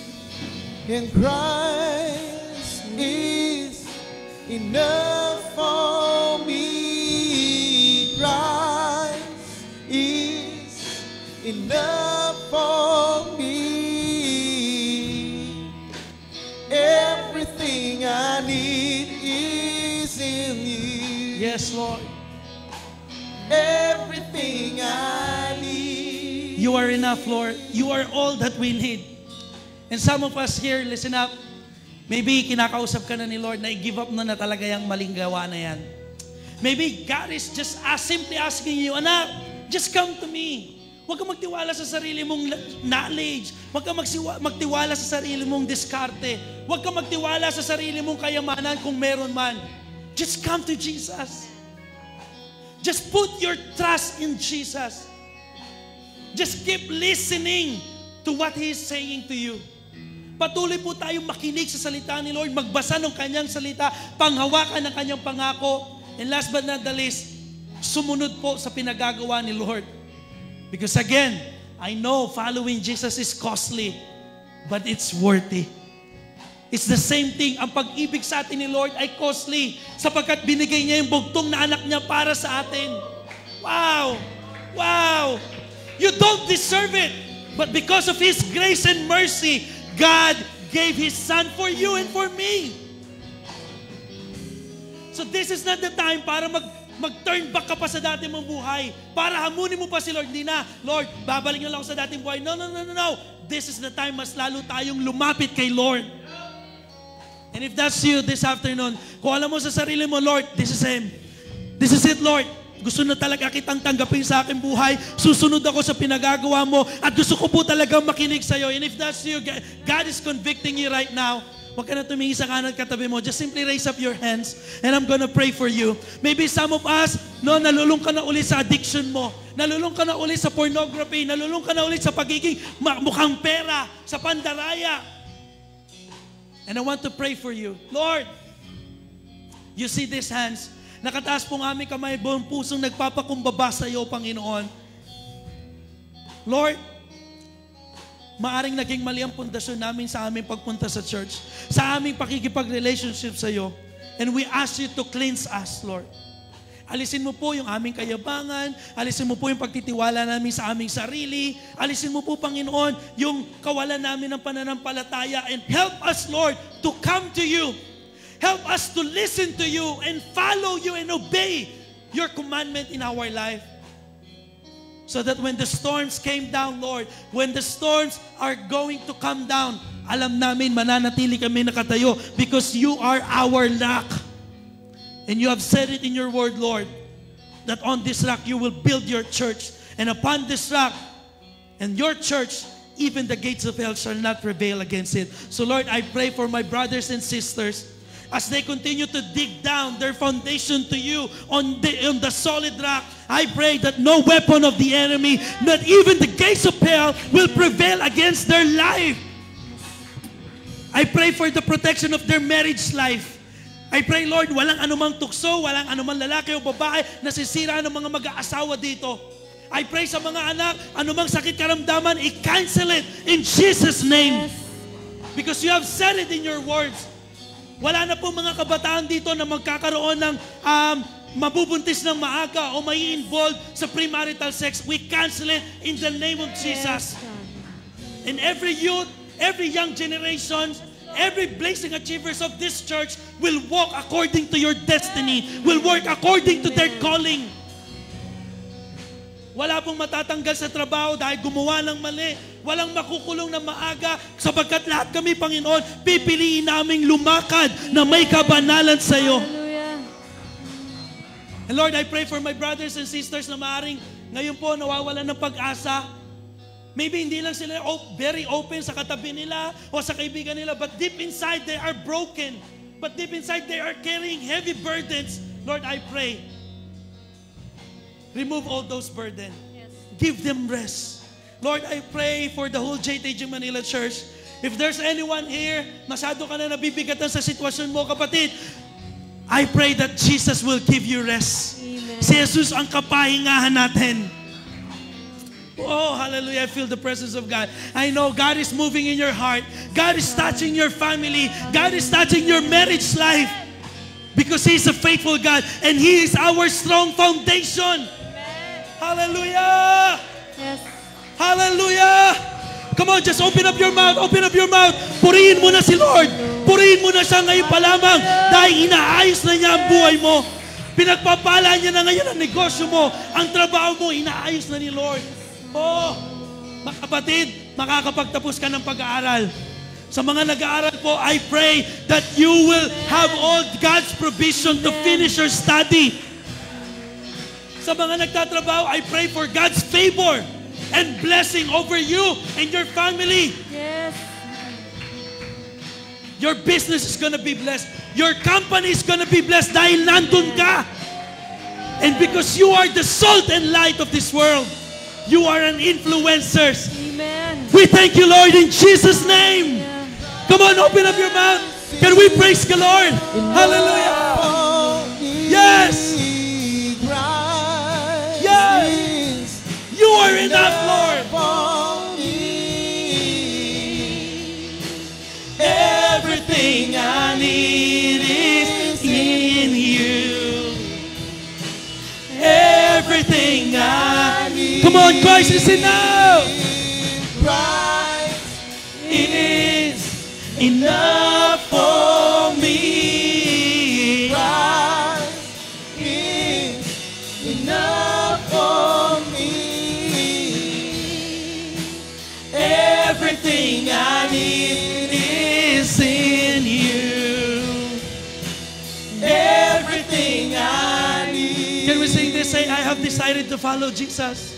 in Christ is enough for me. Christ is enough for me. Everything I need is in you. Yes, Lord. Everything I need. You are enough, Lord. You are all that we need. And some of us here, listen up. Maybe kinakausap ka na ni Lord na i-give up na talaga yung maling gawa na yan. Maybe God is just simply asking you, anak, just come to me. Huwag kang magtiwala sa sarili mong knowledge. Huwag kang magtiwala sa sarili mong diskarte. Huwag kang magtiwala sa sarili mong kayamanan kung meron man. Just come to Jesus. Just put your trust in Jesus. Just keep listening to what He is saying to you. Patuloy po tayong makinig sa salita ni Lord, magbasa ng Kanyang salita, panghawakan ng Kanyang pangako, and last but not the least, sumunod po sa pinagagawa ni Lord. Because again, I know following Jesus is costly, but it's worthy. It's the same thing. Ang pag-ibig sa atin ni Lord ay costly sapagkat binigay niya yung bugtong na anak niya para sa atin. Wow! Wow! You don't deserve it, but because of His grace and mercy, God gave His Son for you and for me. So this is not the time para mag-turn back ka pa sa dati mong buhay. Para hamunin mo pa si Lord. Hindi na, Lord, babalik na lang ako sa dating buhay. No. This is the time mas lalo tayong lumapit kay Lord. And if that's you this afternoon, kung alam mo sa sarili mo, Lord, this is Him. This is it, Lord. Gusto na talaga kitang tanggapin sa aking buhay. Susunod ako sa pinagagawa mo. At gusto ko po talagang makinig sa'yo. And if that's you, God is convicting you right now. Huwag ka na tumingin sa kanan katabi mo. Just simply raise up your hands and I'm gonna pray for you. Maybe some of us, nalulung ka na ulit sa addiction mo. Nalulung ka na ulit sa pornography. Nalulung ka na ulit sa pagiging mukhang pera, sa pandaraya. And I want to pray for you. Lord, you see these hands. Nakataas pong aming kamay, buong pusong nagpapakumbaba sa iyo, Panginoon. Lord, maaring naging mali ang pundasyon namin sa aming pagpunta sa church, sa aming pakikipag-relationship sa iyo. And we ask you to cleanse us, Lord. Alisin mo po yung aming kayabangan, alisin mo po yung pagtitiwala namin sa aming sarili, alisin mo po, Panginoon, yung kawalan namin ng pananampalataya, and help us, Lord, to come to you. Help us to listen to you and follow you and obey your commandment in our life. So that when the storms came down, Lord, when the storms are going to come down, alam namin mananatili kami nakatayo because you are our rock. And you have said it in your word, Lord, that on this rock you will build your church. And upon this rock and your church, even the gates of hell shall not prevail against it. So Lord, I pray for my brothers and sisters as they continue to dig down their foundation to you on the solid rock. I pray that no weapon of the enemy, not even the gates of hell, will prevail against their life. I pray for the protection of their marriage life. I pray, Lord, walang anumang tukso, walang anumang lalaki o babae na sisira ng mga mag-aasawa dito. I pray sa mga anak, anumang sakit karamdaman, i-cancel it in Jesus' name. Because you have said it in your words. Wala na po mga kabataan dito na magkakaroon ng mabubuntis ng maaga o may involved sa premarital sex. We cancel it in the name of Jesus. And every youth, every young generation, every blazing achievers of this church will walk according to your destiny, will work according to their calling. Wala pong matatanggal sa trabaho dahil gumawa ng mali. Walang makukulong na maaga sapagkat lahat kami, Panginoon, pipiliin naming lumakad na may kabanalan sa iyo. And Lord, I pray for my brothers and sisters na maaring ngayon po nawawalan ng pag-asa. Maybe hindi lang sila very open sa katabi nila o sa kaibigan nila, but deep inside they are broken. But deep inside they are carrying heavy burdens. Lord, I pray, remove all those burdens. Yes. Give them rest. Lord, I pray for the whole JTG Manila Church. If there's anyone here, masyado ka na nabibigatan sa sitwasyon mo, kapatid, I pray that Jesus will give you rest. Amen. Si Jesus ang kapahingahan natin. Oh, hallelujah. I feel the presence of God. I know God is moving in your heart. God is touching your family. God is touching your marriage life. Because He's a faithful God. And He is our strong foundation. Hallelujah. Yes. Hallelujah. Come on, just open up your mouth. Open up your mouth. Purihin mo na si Lord. Purihin mo na siya ngayon pa lamang dahil inaayos na niya ang buhay mo. Pinagpapala niya na ngayon ang negosyo mo. Ang trabaho mo, inaayos na ni Lord. Oh, kapatid, makakapagtapos ka ng pag-aaral. Sa mga nag-aaral po, I pray that you will have all God's provision to finish your study. Sa mga nagtatrabaho, I pray for God's favor and blessing over you and your family. Yes. Your business is gonna be blessed. Your company is gonna be blessed dahil nandun ka. And because you are the salt and light of this world, you are an influencer. Amen. We thank you, Lord, in Jesus' name. Come on, open up your mouth. Can we praise the Lord? Hallelujah. Yes. Yes. You are enough, Lord. Everything I need is in you. Everything I need. Come on, Christ is enough. Christ is enough for me. Christ is enough for me. Everything I need is in you. Everything I need. Can we sing this? Say, I have decided to follow Jesus.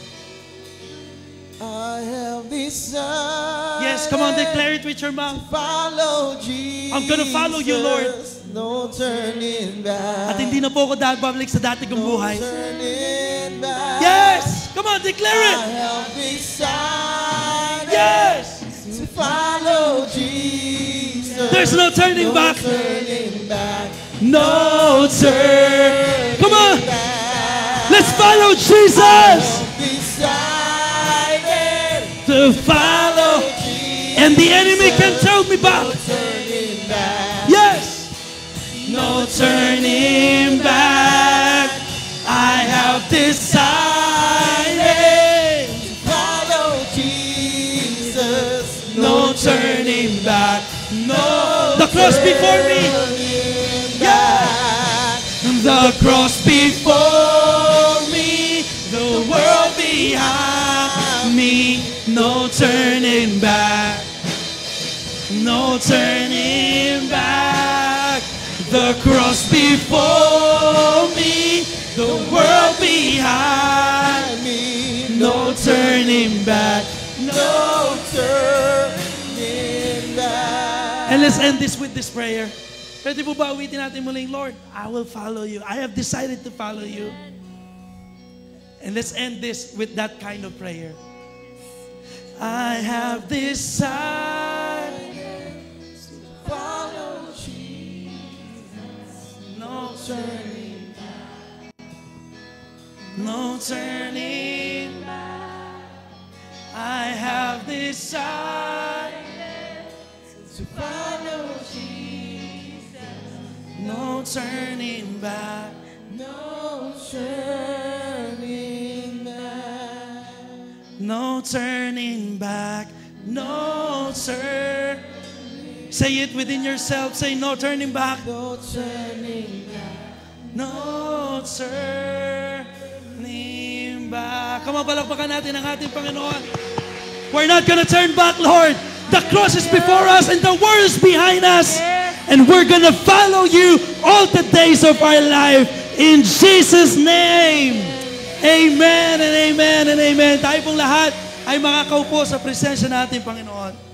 I have decided. Yes, come on, declare it with your mouth. Follow Jesus. I'm gonna follow you, Lord. No turning back. At hindi na po ako babalik sa dati kong buhay. No turning back. Yes! Come on, declare I it! have decided. Yes! To follow Jesus. There's no turning back. Turning back. No turn. Come on! Back. Let's follow Jesus! Decided To follow. And the enemy can tell me back. turning back. Yes! No turning back. I have decided. Follow Jesus. No turning back. No. The cross before me. Back. The cross before me. The world behind me. No turning back. No turning back. The cross before me. The world behind me. No turning back. No turning back. And let's end this with this prayer. Pwede po ba awitin natin muling, Lord, I will follow you. I have decided to follow you. And let's end this with that kind of prayer. I have decided To follow Jesus. no turning back. No turning back. I have decided To follow Jesus. no turning back. No turning back. No turning back. No, sir. Say it within yourself. Say, no turning back. No turning back. No, sir. Back. Come on, palakpakan natin ang ating Panginoon. We're not gonna turn back, Lord. The cross is before us and the world is behind us. And we're gonna follow you all the days of our life. In Jesus' name. Amen and amen and amen. Tayo pong lahat ay makakaupo sa presensya natin, Panginoon.